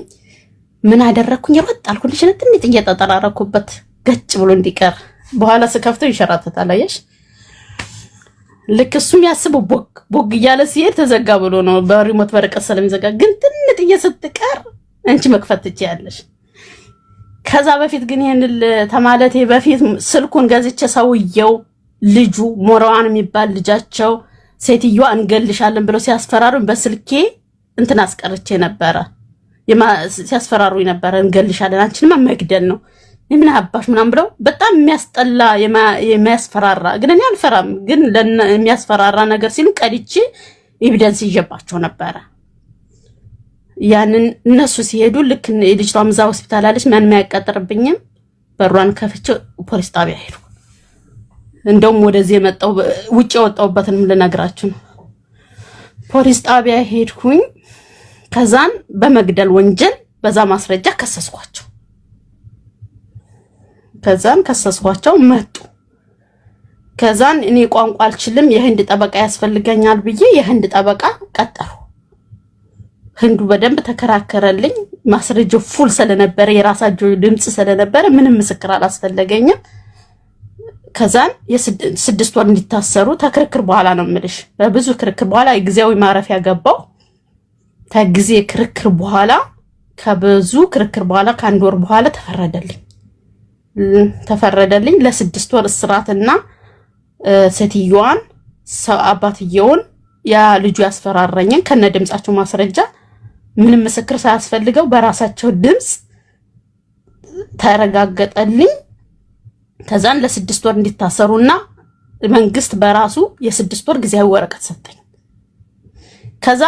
ምን አደረኩኝ? ሮጥ አልኩልሽ ትንሽ እየተጠራረኩበት ገጭ ብሎ እንዲቀር በኋላ ስከፍተው ይሸራተታል። አየሽ ልክ እሱም ያስበው ቦግ እያለ ሲሄድ ተዘጋ ብሎ ነው በሪሞት በርቀት ስለሚዘጋ። ግን ትንሽ እየስትቀር አንቺ መክፈት ትችያለሽ። ከዛ በፊት ግን ይሄን ተማለቴ በፊት ስልኩን ገዝቼ ሰውየው ልጁ ሞራዋን የሚባል ልጃቸው ሴትዮዋ እንገልሻለን ብለው ሲያስፈራሩኝ በስልኬ እንትን አስቀርቼ ነበረ። ሲያስፈራሩኝ ነበረ እንገልሻለን አንቺንማ መግደል ነው ምን አባሽ ምናምን ብለው በጣም የሚያስጠላ የሚያስፈራራ ግን እኔ አልፈራም። ግን የሚያስፈራራ ነገር ሲሉ ቀድቼ ኤቪደንስ ይዤባቸው ነበረ። ያንን እነሱ ሲሄዱ ልክ ልጅቷ ምዛ ሆስፒታል አለች ማንም ያቀጥርብኝም በሯን ከፍቼ ፖሊስ ጣቢያ ሄድኩ። እንደውም ወደዚህ የመጣው ውጪ ወጣውበትን ልነግራችሁ ነው። ፖሊስ ጣቢያ ሄድኩኝ። ከዛን በመግደል ወንጀል በዛ ማስረጃ ከሰስኳቸው። ከዛን ከሰስኳቸው መጡ። ከዛን እኔ ቋንቋ አልችልም የህንድ ጠበቃ ያስፈልገኛል ብዬ የህንድ ጠበቃ ቀጠሩ። ህንዱ በደንብ ተከራከረልኝ። ማስረጃው ፉል ስለነበረ የራሳቸው ድምጽ ስለነበረ ምንም ምስክር አላስፈልገኝም። ከዛን የ6 ወር እንዲታሰሩ ተክርክር በኋላ ነው የምልሽ። በብዙ ክርክር በኋላ ጊዜያዊ ማረፊያ ገባው። ከጊዜ ክርክር በኋላ ከብዙ ክርክር በኋላ ከአንድ ወር በኋላ ተፈረደልኝ ለ6 ወር እስራትና ሴትዮዋን አባትየውን ያ ልጁ ያስፈራራኝን ከነ ድምጻቸው ማስረጃ ምንም ምስክር ሳያስፈልገው በራሳቸው ድምጽ ተረጋገጠልኝ። ከዛን ለ6 ወር እንዲታሰሩና መንግስት በራሱ የ6 ወር ጊዜያዊ ወረቀት ሰጠኝ። ከዛ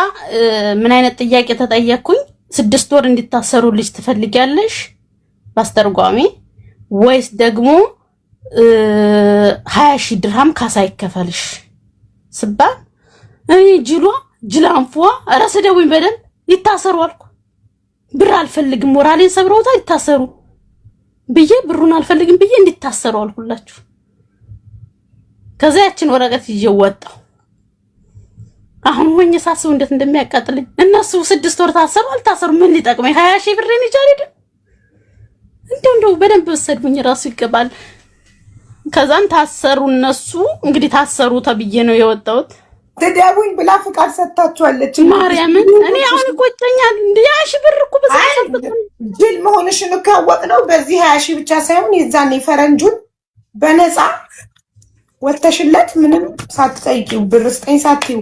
ምን አይነት ጥያቄ ተጠየቅኩኝ? 6 ወር እንዲታሰሩ ልጅ ትፈልጊያለሽ ባስተርጓሚ ወይስ ደግሞ 20,000 ድርሃም ካሳ ይከፈልሽ ስባል እኔ ጅላንፏ ራስ ደውኝ በደም ይታሰሩ አልኩ። ብር አልፈልግም ሞራሌን ሰብረውታ ይታሰሩ ብዬ ብሩን አልፈልግም ብዬ እንዲታሰሩ አልኩላችሁ። ከዛ ያችን ወረቀት ይዤ ወጣሁ። አሁን ወኝ ሳስቡ እንዴት እንደሚያቃጥልኝ እነሱ 6 ወር ታሰሩ አልታሰሩ ምን ሊጠቅመኝ 20,000 ብሬን ይቻላል እንደው በደንብ ወሰድኩኝ ራሱ ይገባል። ከዛን ታሰሩ እነሱ እንግዲህ ታሰሩ ተብዬ ነው የወጣሁት። ተዳቡኝ ብላ ፍቃድ ሰጣችኋለች ማርያምን። እኔ አሁን ቆጨኛል እንዴ 20,000 ብር እኮ በዛበት ጅል መሆንሽን ካወቅነው በዚህ 20,000 ብቻ ሳይሆን የዛኔ ፈረንጁን በነፃ ወተሽለት ምንም ሳትጠይቂው ብር ስጠኝ ሳትይው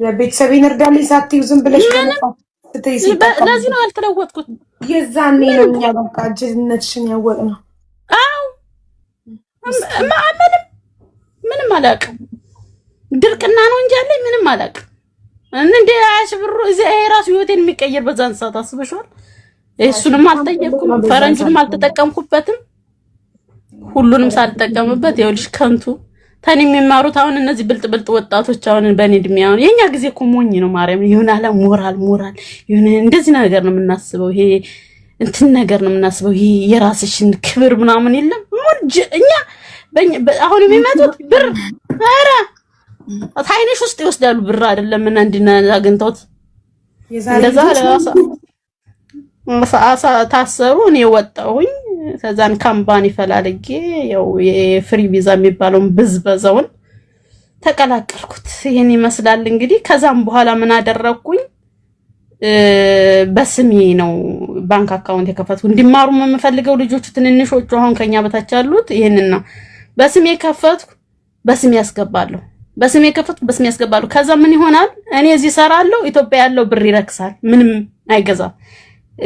ለቤተሰቤን እርዳልኝ ሳትይው ዝም ብለሽ በነፃ ለዚህ ነው ያልተለወጥኩት። የዛኔ ነው እኛ በቃ ጅልነትሽን ያወቅነው። አው ምንም አላውቅም። ድርቅና ነው እንጂ አለኝ ምንም አላውቅም። እንዴ 20,000 ብር እዚህ ራሱ ህይወቴን የሚቀየር በዛን ሰዓት አስበሽዋል? እሱንም አልጠየቅኩም፣ ፈረንጁንም አልተጠቀምኩበትም። ሁሉንም ሳልጠቀምበት ይኸውልሽ ከንቱ ተን የሚማሩት አሁን እነዚህ ብልጥ ወጣቶች አሁን በኔ እድሜ አሁን የኛ ጊዜ እኮ ሞኝ ነው ማርያም። ይሁን አለ ሞራል ይሁን እንደዚህ ነገር ነው የምናስበው። ይሄ እንትን ነገር ነው የምናስበው። ይሄ የራስሽን ክብር ምናምን የለም። እኛ አሁን የሚመጡት ብር ኧረ ታይነሽ ውስጥ ይወስዳሉ ብር አይደለም እና እንድናገንተውት እንደዛ ታሰሩ። እኔ ወጣሁኝ። ከዛን ካምፓኒ ፈላልጌ ያው የፍሪ ቪዛ የሚባለውን ብዝበዛውን ተቀላቀልኩት። ይሄን ይመስላል እንግዲህ። ከዛም በኋላ ምን አደረኩኝ? በስሜ ነው ባንክ አካውንት የከፈትኩ። እንዲማሩ የምፈልገው ልጆቹ ትንንሾቹ አሁን ከኛ በታች ያሉት ይሄንን ነው። በስሜ ከፈትኩ፣ በስሜ ያስገባለሁ። ከዛ ምን ይሆናል? እኔ እዚህ ሰራለሁ፣ ኢትዮጵያ ያለው ብር ይረክሳል፣ ምንም አይገዛም።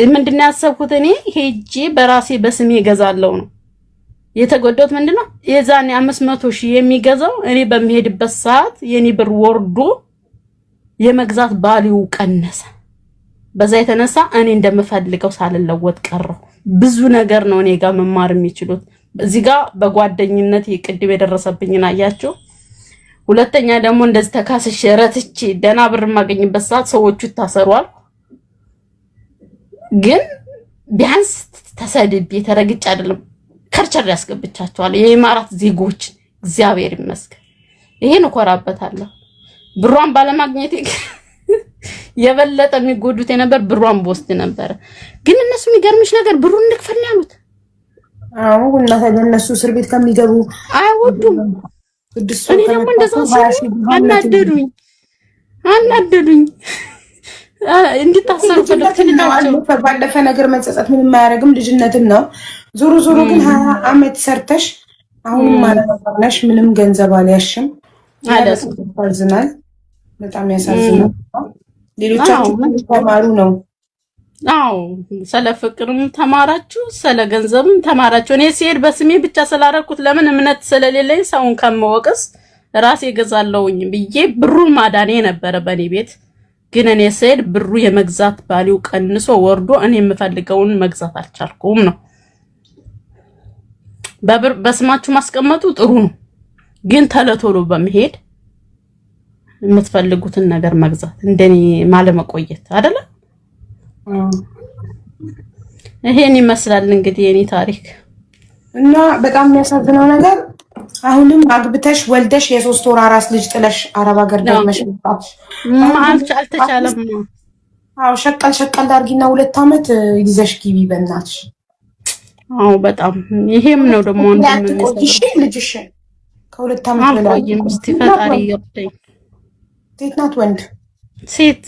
ምንድነው ያሰብኩት? እኔ ሄጄ በራሴ በስሜ እገዛለሁ ነው የተጎዳሁት። ምንድነው የዛኔ 500,000 የሚገዛው እኔ በሚሄድበት ሰዓት የኔ ብር ወርዶ የመግዛት ባሊው ቀነሰ። በዛ የተነሳ እኔ እንደምፈልገው ሳልለወጥ ቀረሁ። ብዙ ነገር ነው እኔ ጋር መማር የሚችሉት። እዚህ ጋር በጓደኝነት ቅድም የደረሰብኝን አያችሁ። ሁለተኛ ደግሞ እንደዚህ ተካስሽ ረትቼ ደና ብር የማገኝበት ሰዓት ሰዎቹ ይታሰሯል። ግን ቢያንስ ተሰድቤ ተረግጬ አይደለም ከርቸር ያስገብቻቸዋል የኢማራት ዜጎች። እግዚአብሔር ይመስገን ይሄን እኮራበታለሁ። ብሯን ባለማግኘት የበለጠ የሚጎዱት የነበር ብሯን በወስድ ነበር። ግን እነሱ የሚገርምሽ ነገር ብሩን እንክፈል ያሉት። አዎ እና እነሱ እስር ቤት ከሚገቡ አይወዱም። እኔ ደግሞ እንደዛው አናደዱኝ። እንድታሰሩ ፈልክልናቸው። ባለፈ ነገር መጸጸት ምንም አያደርግም፣ ልጅነትን ነው። ዞሮ ዞሮ ግን 20 ዓመት ሰርተሽ አሁን ማለባባሽ ምንም ገንዘብ አልያሽም። ያሳዝናል፣ በጣም ያሳዝናል። ሌሎቻችሁ ተማሩ ነው። አዎ ስለ ፍቅርም ተማራችሁ፣ ስለ ገንዘብም ተማራችሁ። እኔ ሲሄድ በስሜ ብቻ ስላደረኩት ለምን እምነት ስለሌለኝ ሰውን ከመወቅስ ራሴ ገዛለሁኝ ብዬ ብሩን ማዳኔ ነበረ በኔ ቤት። ግን እኔ ስሄድ ብሩ የመግዛት ባሊው ቀንሶ ወርዶ እኔ የምፈልገውን መግዛት አልቻልኩም ነው። በስማችሁ ማስቀመጡ ጥሩ ነው፣ ግን ተለቶሎ በመሄድ የምትፈልጉትን ነገር መግዛት እንደኔ ማለመቆየት አይደለ? ይሄን ይመስላል እንግዲህ የኔ ታሪክ እና በጣም የሚያሳዝነው ነገር አሁንም አግብተሽ ወልደሽ የ3 ወር አራስ ልጅ ጥለሽ አረብ ሀገር ደመሽ አልተቻለም። አዎ ሸቀል ዳርጊና 2 ዓመት ይዘሽ ግቢ በእናትሽ። አዎ በጣም ይሄም ነው ደግሞ እንደምንሰራሽ ልጅሽ ከ2 ዓመት በላይ እስቲ ፈጣሪ ይርዳኝ። ሴት ናት ወንድ? ሴት።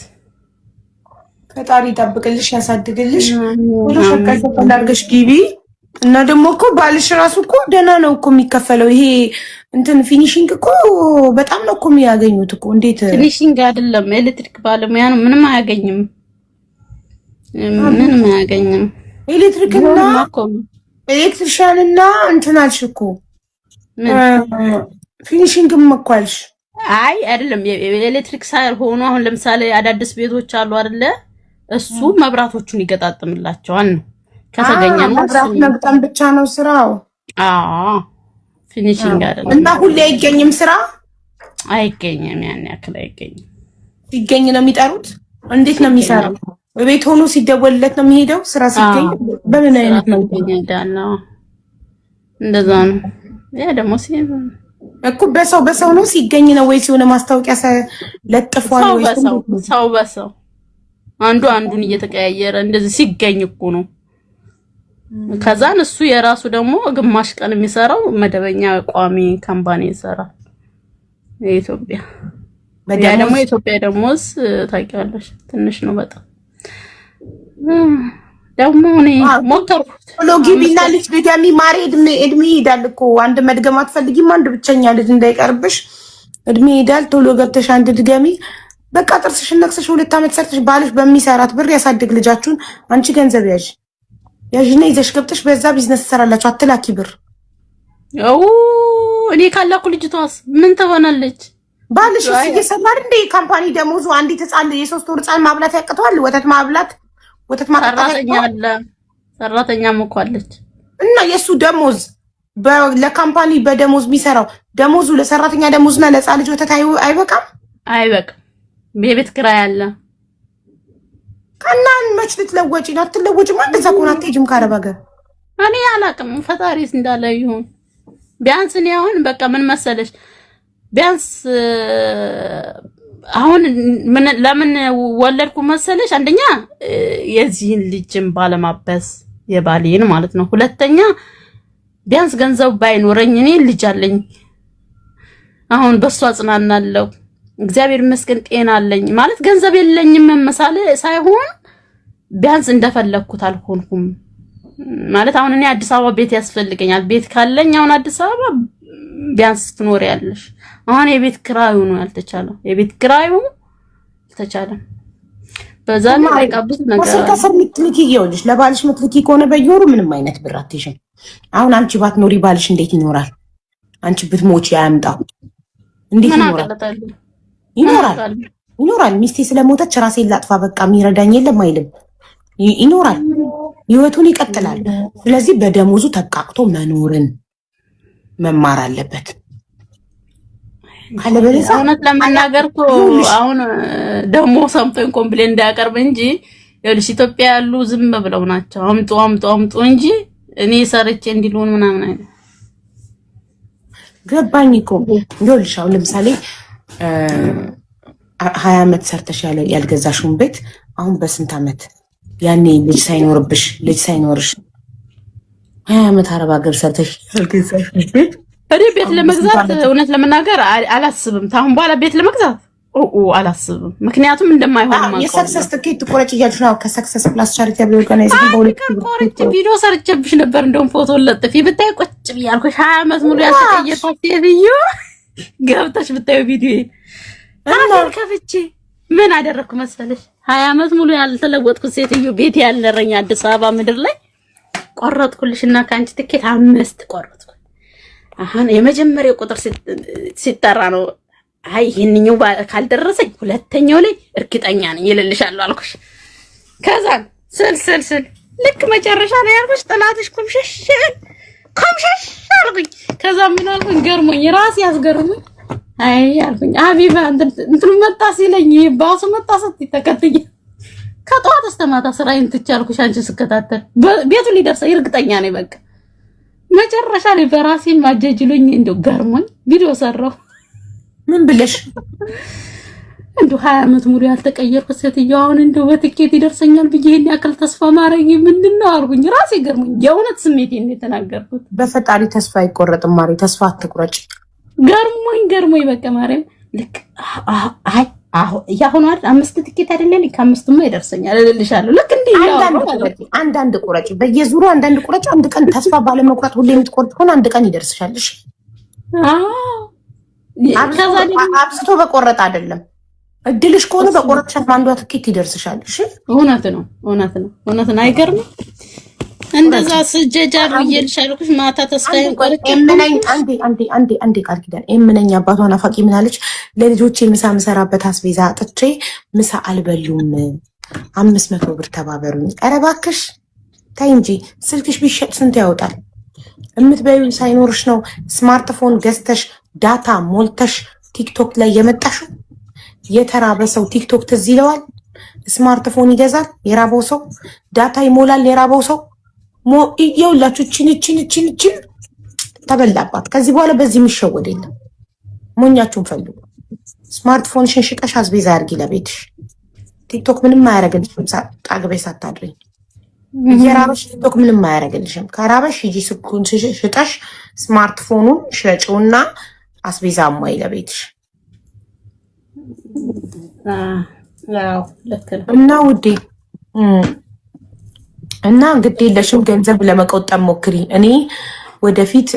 ፈጣሪ ይጠብቅልሽ ያሳድግልሽ። ሁሉ ሸቀል ዳርገሽ ግቢ። እና ደግሞ እኮ ባልሽ ራሱ እኮ ደህና ነው እኮ የሚከፈለው። ይሄ እንትን ፊኒሺንግ እኮ በጣም ነው እኮ የሚያገኙት እኮ። እንዴት ፊኒሺንግ አይደለም ኤሌክትሪክ ባለሙያ ነው። ምንም አያገኝም። ኤሌክትሪሻንና እንትን አልሽ እኮ ፊኒሺንግም እኮ አልሽ። አይ አይደለም ኤሌክትሪክ ሳይሆኑ አሁን ለምሳሌ አዳዲስ ቤቶች አሉ አይደለ? እሱ መብራቶቹን ይገጣጥምላቸዋል ነው ከተገኘ ነው። መብራት መግጠም ብቻ ነው ስራው። አዎ ፊኒሺንግ አይደለም። እና ሁሌ አይገኝም ስራ አይገኝም፣ ያን ያክል አይገኝም። ሲገኝ ነው የሚጠሩት። እንዴት ነው የሚሰራው? በቤት ሆኖ ሲደወልለት ነው የሚሄደው ስራ ሲገኝ። በምን አይነት ነው የሚሄዳው? እንደዛ ነው። ያ ደግሞ እኮ በሰው ነው ሲገኝ ነው ወይስ የሆነ ማስታወቂያ ለጥፏል ወይስ ሰው በሰው አንዱ አንዱን እየተቀያየረ እንደዚህ ሲገኝ እኮ ነው። ከዛን እሱ የራሱ ደግሞ ግማሽ ቀን የሚሰራው መደበኛ ቋሚ ካምፓኒ ይሰራል። የኢትዮጵያ ያ ደግሞ የኢትዮጵያ ደሞዝ ታውቂያለሽ ትንሽ ነው በጣም። ደግሞ እኔ ሞከርኩት ሎጊቢና ልጅ ድጋሚ ማሬ እድሜ ይሄዳል እኮ። አንድ መድገም አትፈልጊም? አንድ ብቸኛ ልጅ እንዳይቀርብሽ እድሜ ይሄዳል። ቶሎ ገብተሽ አንድ ድጋሚ በቃ ጥርስሽን ነክሰሽ 2 ዓመት ሰርተሽ ባልሽ በሚሰራት ብር ያሳድግ ልጃችሁን። አንቺ ገንዘብ ያዥና ይዘሽ ገብተሽ በዛ ቢዝነስ ትሰራላችሁ። አትላኪ ብር። እኔ ካላኩ ልጅቷስ ምን ትሆናለች? ባልሽ እየሰራ እንደ ካምፓኒ ደሞዙ አንዲት ህፃን የ3 ወር ህፃን ማብላት ያቅተዋል? ወተት ማጠጣት አለ። ሰራተኛም እኮ አለች። እና የሱ ደሞዝ ለካምፓኒ በደሞዝ የሚሰራው ደሞዙ ለሰራተኛ ደሞዝና ለህፃን ልጅ ወተት አይበቃም? አይበቃም። የቤት ኪራይ አለ። ከናን መች ልትለወጪ ነው? አትለወጪም። እንደዛ ከሆነ አትሄጂም ከአረብ ሀገር። እኔ አላቅም፣ ፈጣሪስ እንዳለ ይሁን። ቢያንስ እኔ አሁን በቃ ምን መሰለሽ፣ ቢያንስ አሁን ለምን ወለድኩ መሰለሽ? አንደኛ የዚህን ልጅም ባለማበስ የባሌን ማለት ነው። ሁለተኛ ቢያንስ ገንዘብ ባይኖረኝ እኔ ልጅ አለኝ። አሁን በሷ አጽናናለሁ። እግዚአብሔር ይመስገን ጤና አለኝ ማለት ገንዘብ የለኝም መመሳለ ሳይሆን ቢያንስ እንደፈለኩት አልሆንኩም ማለት። አሁን እኔ አዲስ አበባ ቤት ያስፈልገኛል። ቤት ካለኝ አሁን አዲስ አበባ ቢያንስ ትኖሪያለሽ። አሁን የቤት ኪራዩ ነው ያልተቻለው። የቤት ኪራዩ አልተቻለም። በዛ ላይ ቃብስ ነገር ከስር ምትልኪ ይኸውልሽ፣ ለባልሽ ምትልኪ ከሆነ በየወሩ ምንም አይነት ብር አትይዥም። አሁን አንቺ ባትኖሪ ባልሽ እንዴት ይኖራል? አንቺ ብትሞቺ ያምጣው እንዴት ይኖራል? ይኖራል። ይኖራል። ሚስቴ ስለሞተች ራሴን ላጥፋ በቃ የሚረዳኝ የለም አይልም። ይኖራል፣ ህይወቱን ይቀጥላል። ስለዚህ በደሞዙ ተቃቅቶ መኖርን መማር አለበት። ካለበለዚያ እውነት ለመናገር እኮ አሁን ደግሞ ሰምቶኝ ኮምፕሌን እንዳያቀርብ እንጂ ይኸውልሽ ኢትዮጵያ ያሉ ዝም ብለው ናቸው። አምጡ እንጂ እኔ ሰርቼ እንዲሉን ምናምን አይደል። ገባኝ እኮ ይኸውልሽ አሁን ለምሳሌ 20 ዓመት ሰርተሽ ያልገዛሽውን ቤት አሁን በስንት ዓመት ያኔ ልጅ ሳይኖርብሽ ልጅ ሳይኖርሽ 20 ዓመት አረብ ሀገር ሰርተሽ ያልገዛሽውን ቤት እኔ ቤት ለመግዛት እውነት ለመናገር አላስብም። ታሁን በኋላ ቤት ለመግዛት አላስብም። ምክንያቱም እንደማይሆን ማለት ነው። የሰክሰስ ትኬት ቆረጭ እያልሽ ነው። ከሰክሰስ ፕላስ ቻሪቴብል ኦርጋናይዜሽን በሁለት ቆረጭ ቪዲዮ ሰርቼብሽ ነበር። እንደውም ፎቶ ለጥፊ ብታይ ቁጭ ብያልኩሽ 20 ዓመት ሙሉ ያልተቀየርኩት ሴትዮ ገብተሽ ብታዩ ቪዲዮ አሁን ከፍቼ ምን አደረኩ መሰለሽ? 20 ዓመት ሙሉ ያልተለወጥኩት ሴትዮ ቤት ያልነረኝ አዲስ አበባ ምድር ላይ ቆረጥኩልሽና ካንቺ ትኬት 5 ቆረጥኩ። አሁን የመጀመሪያው ቁጥር ሲጠራ ነው አይ ይሄንኛው ካልደረሰኝ ሁለተኛው ላይ እርግጠኛ ነኝ ይልልሻለሁ አልኩሽ። ከዛን ስል ልክ መጨረሻ ላይ ያልኩሽ ጥላትሽ ኮምሸሽ አልኩኝ። ከዛ ምን አልኩኝ ገርሞኝ ራሴ ያስገርሙኝ አይ አልኩኝ አቢባ እንትኑ መጣ ሲለኝ ባሱ መጣ ስትይ ተከትዬ ከጧት እስከ ማታ ስራዬን ትቻልኩሽ አንቺን ስከታተል ቤቱ ሊደርሰኝ እርግጠኛ ነኝ። በቃ መጨረሻ ላይ በራሴ ማጀጅሉኝ እንደው ገርሞኝ ቪዲዮ ሰራው። ምን ብለሽ እንደው 20 ዓመት ሙሉ ያልተቀየርኩት ሴትዮ አሁን እንደው በትኬት ይደርሰኛል ብዬ ይሄን ያክል ተስፋ ማረግ ምንድነው አልኩኝ። ራሴ ገርሞኝ የእውነት ስሜቴን የተናገርኩት። በፈጣሪ ተስፋ አይቆረጥም ማሪ፣ ተስፋ አትቁረጭ። ገርሞኝ በቃ ማርያም ልክ አይ ያሁን አይደል 5 ትኬት አይደለም ከአምስቱማ ይደርሰኛል እልልሻለሁ። ልክ እንዴ አንዳንድ ቁረጭ፣ በየዙሩ አንዳንድ ቁረጭ። አንድ ቀን ተስፋ ባለመቁረጥ ሁሌ የምትቆርጥ ከሆነ አንድ ቀን ይደርስሻል። እሺ አብዝቶ በቆረጥ አይደለም። እድልሽ ከሆነ በቆረጥሻት አንዷ ትኬት ይደርስሻል። እሺ እውነት ነው። አይገርምም? እንደዛ ስጀጃሉ ይልሻልኩሽ ማታ ተስፋዬን ቆርጬ እምነኝ አንዴ ቃል ኪዳን እምነኝ አባቷን አፋቂ ምን አለች? ለልጆቼ ምሳ ምሰራበት አስቤዛ አጥቼ ምሳ አልበሉም 500 ብር ተባበሩኝ። ኧረ እባክሽ ታይ እንጂ ስልክሽ ቢሸጥ ስንት ያወጣል? እምትበዩ ሳይኖርሽ ነው ስማርትፎን ገዝተሽ ዳታ ሞልተሽ ቲክቶክ ላይ የመጣሽው። የተራበ ሰው ቲክቶክ ትዝ ይለዋል? ስማርትፎን ይገዛል የራበው ሰው፣ ዳታ ይሞላል የራበው ሰው። ይኸውላችሁ ቺን ተበላባት። ከዚህ በኋላ በዚህ የሚሸወድ የለም። ሞኛችሁን ፈልጉ። ስማርትፎንሽን ሽጠሽ አስቤዛ አድርጊ ለቤትሽ። ቲክቶክ ምንም አያረግልሽም። ጣግቤ ሳታድሪ የራበሽ ቲክቶክ ምንም አያረግልሽም። ከራበሽ ሂጂ ስልኩን ሽጠሽ ስማርትፎኑን ሽጪውና አስቤዛ አሟይ ለቤትሽ። እና ውዴ እና ግድ የለሽም ገንዘብ ለመቆጠብ ሞክሪ። እኔ ወደፊት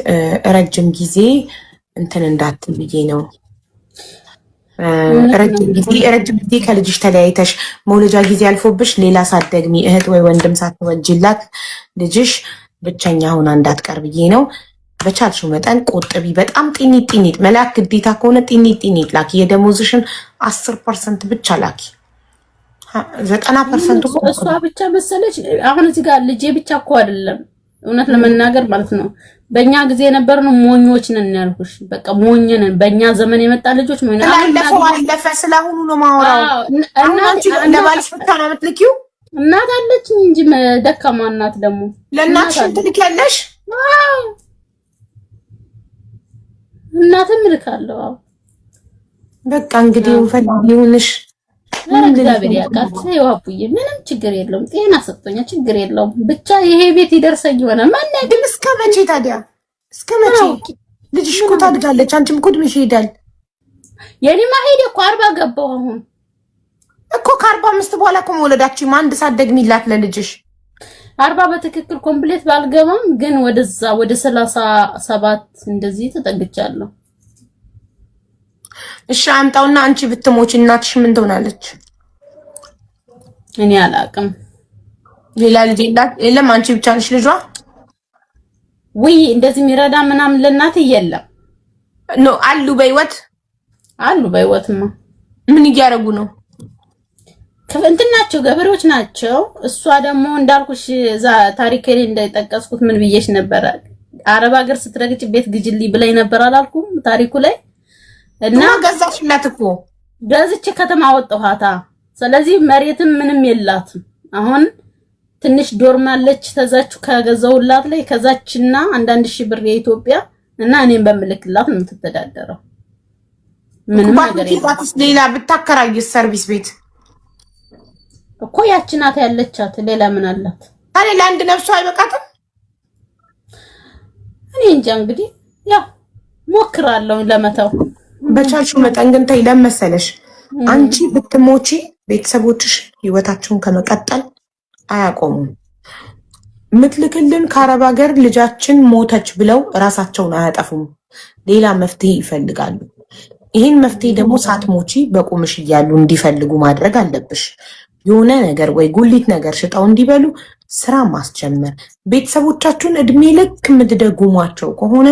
ረጅም ጊዜ እንትን እንዳትል ብዬ ነው። ረጅም ጊዜ ከልጅሽ ተለያይተሽ መውለጃ ጊዜ አልፎብሽ ሌላ ሳትደግሚ እህት ወይ ወንድም ሳትወጅላት ልጅሽ ብቸኛ ሆና እንዳትቀር ብዬ ነው። በቻልሽው መጠን ቆጥቢ። በጣም ጢኒት መላክ ግዴታ ከሆነ ጢኒት ላኪ። የደሞዝሽን 10% ብቻ ላኪ። 90% እሷ ብቻ መሰለች። አሁን እዚህ ጋር ልጄ ብቻ እኮ አይደለም እውነት ለመናገር ማለት ነው። በእኛ ጊዜ የነበርነው ሞኞች ነን ያልኩሽ። በቃ ሞኝ ነን። በእኛ ዘመን የመጣ ልጆች ሞኝ ነን። አለፈ። ስለአሁኑ ነው ማወራው። እናንቺ ለባልሽ ብቻ ነው የምትልኪው? እናት አለችኝ እንጂ ደካማ እናት ደግሞ ለእናትሽ ትልኪያለሽ? እናትም እልካለሁ። በቃ እንግዲህ ይሁንሽ። እግዚአብሔር ያውቃል። አቡዬ ምንም ችግር የለውም። ጤና ሰጥቶኛል። ችግር የለውም። ብቻ ይሄ ቤት ይደርሰኝ ሆነ። ማን ግን እስከ መቼ ታዲያ? እስከ መቼ? ልጅሽ እኮ ታድጋለች። አንቺም እኮ እድሜሽ ይሄዳል። የኔማ ሄደ እኮ 40 ገባሁ። አሁን እኮ ከ45 በኋላ እኮ መውለዳችሁ አንድ ሳትደግሚላት ለልጅሽ 40 በትክክል ኮምፕሌት ባልገባም ግን ወደዛ ወደ 37 እንደዚህ ተጠግቻለሁ። እሺ አምጣውና አንቺ ብትሞቺ እናትሽ ምን ትሆናለች? እኔ አላቅም። ሌላ ልጅ የለም? አንቺ ብቻ ነሽ ልጇ? ወይ እንደዚህ የሚረዳ ምናምን ለእናት የለም። ኖ አሉ በህይወትማ ምን እያደረጉ ነው? እንትን ናቸው፣ ገበሬዎች ናቸው። እሷ ደግሞ እንዳልኩሽ እዛ ታሪክ ላይ እንዳይጠቀስኩት ምን ብዬሽ ነበር? አረብ ሀገር ስትረግጭ ቤት ግጅልኝ ብለኝ ነበር አላልኩም ታሪኩ ላይ? እና ገዛሽላት እኮ ገዝቼ ከተማ ወጣኋታ። ስለዚህ መሬትም ምንም የላትም። አሁን ትንሽ ዶርም አለች ተዛችሁ ከገዛውላት ላይ ከዛችና አንዳንድ ሺህ ብር የኢትዮጵያ እና እኔም በምልክላት ነው የምትተዳደረው። ምንም ነገር የለም። ሌላ ብታከራይስ ሰርቪስ ቤት እኮ ያቺ ናት ያለቻት። ሌላ ምን አላት? ታዲያ ለአንድ ነፍሱ አይበቃትም? እኔ እንጃ እንግዲህ ያው ሞክራለሁ ለመተው። በቻልሽው መጠን ግን ተይ። ለመሰለሽ አንቺ ብትሞቺ ቤተሰቦችሽ ህይወታቸውን ከመቀጠል አያቆሙም። ምትልክልን ከአረብ ሀገር ልጃችን ሞተች ብለው ራሳቸውን አያጠፉም። ሌላ መፍትሄ ይፈልጋሉ። ይህን መፍትሄ ደግሞ ሳትሞቺ በቁምሽ እያሉ እንዲፈልጉ ማድረግ አለብሽ። የሆነ ነገር ወይ ጉሊት ነገር ሽጠው እንዲበሉ ስራ ማስጀመር። ቤተሰቦቻችሁን እድሜ ልክ የምትደጉሟቸው ከሆነ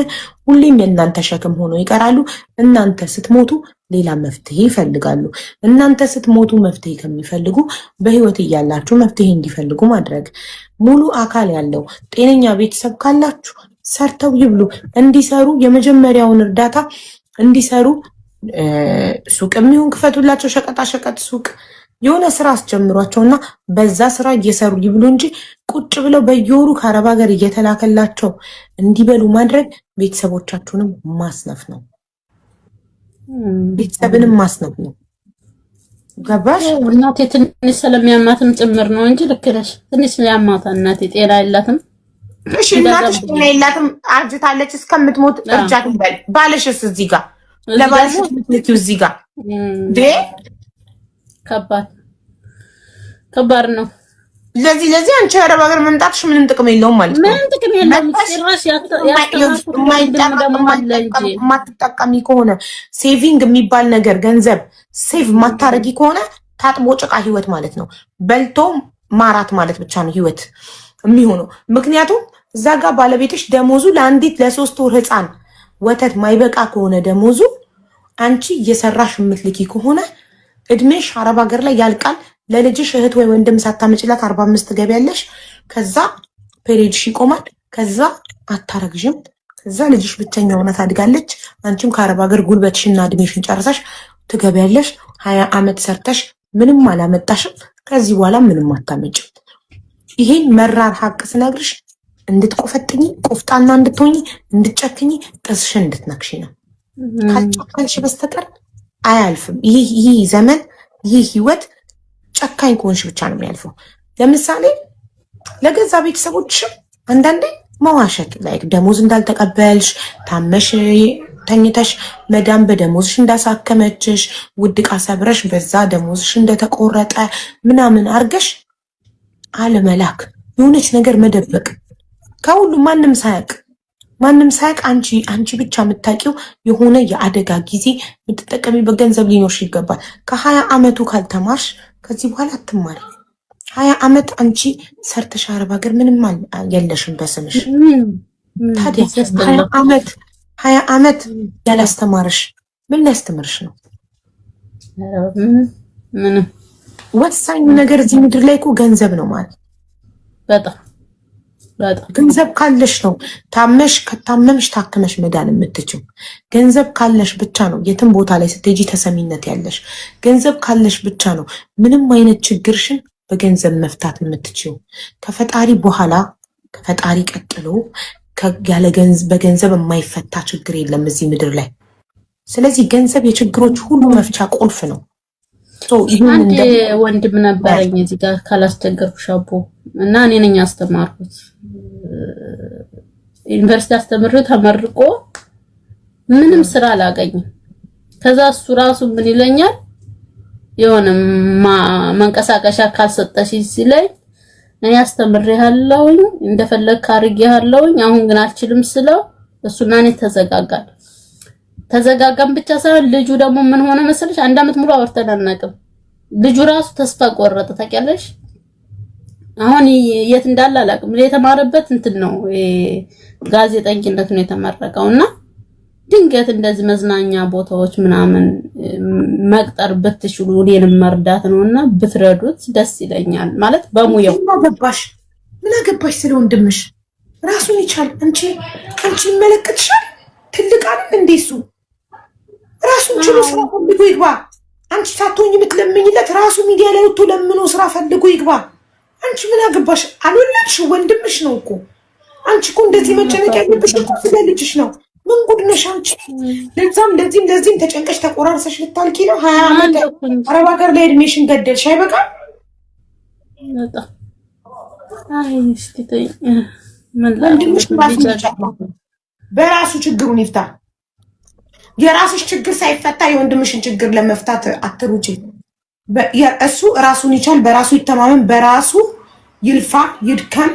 ሁሌም የእናንተ ሸክም ሆኖ ይቀራሉ። እናንተ ስትሞቱ ሌላ መፍትሄ ይፈልጋሉ። እናንተ ስትሞቱ መፍትሄ ከሚፈልጉ በህይወት እያላችሁ መፍትሄ እንዲፈልጉ ማድረግ። ሙሉ አካል ያለው ጤነኛ ቤተሰብ ካላችሁ ሰርተው ይብሉ። እንዲሰሩ የመጀመሪያውን እርዳታ እንዲሰሩ ሱቅ የሚሆን ክፈቱላቸው። ሸቀጣ ሸቀጥ ሱቅ የሆነ ስራ አስጀምሯቸውና በዛ ስራ እየሰሩ ይብሉ እንጂ ቁጭ ብለው በየወሩ ከአረብ ሀገር እየተላከላቸው እንዲበሉ ማድረግ ቤተሰቦቻችሁንም ማስነፍ ነው። ቤተሰብንም ማስነፍ ነው። ገባሽ? እናቴ ትንሽ ስለሚያማትም ጭምር ነው እንጂ ልክ ነሽ። ትንሽ ያማታ እናቴ ጤና የላትም። እሺ እናትሽ ጤና የላትም፣ አርጅታለች። እስከምትሞት እርጃት ይበል። ባልሽስ እዚህ ጋር ለባልሽ ልትዩ እዚህ ጋር ከባድ ነው። ለዚህ አንቺ አረብ ሀገር መምጣትሽ ምንም ጥቅም የለውም ማለት ነው። ምንም ጥቅም የለውም። ሲራስ የማትጠቀሚ ከሆነ ሴቪንግ የሚባል ነገር ገንዘብ ሴቭ ማታረጊ ከሆነ ታጥቦ ጭቃ ህይወት ማለት ነው። በልቶ ማራት ማለት ብቻ ነው ህይወት የሚሆነው። ምክንያቱም እዛ ጋር ባለቤትሽ ደሞዙ ለአንዲት ለ3 ወር ህፃን ወተት ማይበቃ ከሆነ ደሞዙ አንቺ እየሰራሽ የምትልኪ ከሆነ እድሜሽ አረብ ሀገር ላይ ያልቃል። ለልጅሽ እህት ወይ ወንድም ሳታመጭላት 45 ትገቢያለሽ። ከዛ ፔሪድሽ ይቆማል። ከዛ አታረግዥም። ከዛ ልጅሽ ብቸኛ ሆና ታድጋለች። አንቺም ከአረብ ሀገር ጉልበትሽና እድሜሽን ጨርሰሽ ትገቢያለሽ። 20 ዓመት ሰርተሽ ምንም አላመጣሽም። ከዚህ በኋላ ምንም አታመጭም። ይሄን መራር ሀቅ ስነግርሽ እንድትቆፈጥኝ፣ ቆፍጣና እንድትሆኝ፣ እንድትጨክኝ፣ ጥርስሽን እንድትነክሽ ነው። ካልጨከንሽ በስተቀር አያልፍም። ይህ ዘመን ይህ ህይወት ጨካኝ ከሆንሽ ብቻ ነው የሚያልፈው። ለምሳሌ ለገዛ ቤተሰቦችሽም አንዳንዴ መዋሸት ላይ ደሞዝ እንዳልተቀበልሽ ታመሽ ተኝተሽ መዳም በደሞዝሽ እንዳሳከመችሽ ውድ ዕቃ ሰብረሽ በዛ ደሞዝሽ እንደተቆረጠ ምናምን አርገሽ አለመላክ፣ የሆነች ነገር መደበቅ ከሁሉ ማንም ሳያቅ አንቺ ብቻ የምታውቂው የሆነ የአደጋ ጊዜ የምትጠቀሚበት ገንዘብ ሊኖርሽ ይገባል። ከ20 ዓመቱ ካልተማርሽ ከዚህ በኋላ አትማሪ። 20 ዓመት አንቺ ሰርተሽ አረብ ሀገር ምንም የለሽም በስምሽ። ታዲያ 20 ዓመት ያላስተማርሽ ምን ሊያስተምርሽ ነው? ምንም። ወሳኙ ነገር እዚህ ምድር ላይ እኮ ገንዘብ ነው ማለት በጣም ገንዘብ ካለሽ ነው ከታመምሽ ታክመሽ መዳን የምትችው። ገንዘብ ካለሽ ብቻ ነው የትም ቦታ ላይ ስትሄጂ ተሰሚነት ያለሽ። ገንዘብ ካለሽ ብቻ ነው ምንም አይነት ችግርሽን በገንዘብ መፍታት የምትችው። ከፈጣሪ በኋላ ከፈጣሪ ቀጥሎ በገንዘብ የማይፈታ ችግር የለም እዚህ ምድር ላይ። ስለዚህ ገንዘብ የችግሮች ሁሉ መፍቻ ቁልፍ ነው። አንድ ወንድም ነበረኝ እዚህ ጋር ካላስቸገርኩሽ አቦ እና እኔ ነኝ አስተማርኩት። ዩኒቨርሲቲ አስተምሬው ተመርቆ ምንም ስራ አላገኝም። ከዛ እሱ ራሱ ምን ይለኛል የሆነ መንቀሳቀሻ ካልሰጠሽ ሲለኝ እኔ አስተምሬሃለሁኝ እንደፈለክ አድርጌሃለሁኝ አሁን ግን አልችልም ስለው እሱና እኔ ተዘጋጋም ብቻ ሳይሆን ልጁ ደግሞ ምን ሆነ መሰለሽ 1 አመት ሙሉ አወርተን አናውቅም። ልጁ ራሱ ተስፋ ቆረጠ። ታውቂያለሽ አሁን የት እንዳለ አላውቅም። የተማረበት እንትን ነው ጋዜጠኝነት ነው የተመረቀውና ድንገት እንደዚህ መዝናኛ ቦታዎች ምናምን መቅጠር ብትችሉ እኔንም መርዳት ነውና ብትረዱት ደስ ይለኛል። ማለት በሙያው ምን አገባሽ ስለ ወንድምሽ ራሱን ይቻል። አንቺ ይመለከትሻል። ትልቅ አይደል እንዴ እሱ ራሱን ችሎ ስራ ፈልጎ ይግባ። አንቺ ሳትሆኚ የምትለምኝለት ራሱ ሚዲያ ላይ ወጥቶ ለምኖ ስራ ፈልጎ ይግባ። አንቺ ምን አገባሽ? አልወለድሽ ወንድምሽ ነው እኮ። አንቺ እኮ እንደዚህ መጨነቅ ያለብሽ እኮ ስለ ልጅሽ ነው። ምን ጉድ ነሽ አንቺ? ለዚህም ተጨንቀሽ ተቆራርሰሽ ልታልቂ ነው። 20 ዓመት አረብ ሀገር ላይ እድሜሽን ገደልሽ። አይበቃም? ወንድምሽ በራሱ ችግሩን ይፍታ። የራስሽ ችግር ሳይፈታ የወንድምሽን ችግር ለመፍታት አትሩጪ። እሱ ራሱን ይቻል፣ በራሱ ይተማመን፣ በራሱ ይልፋ፣ ይድከም።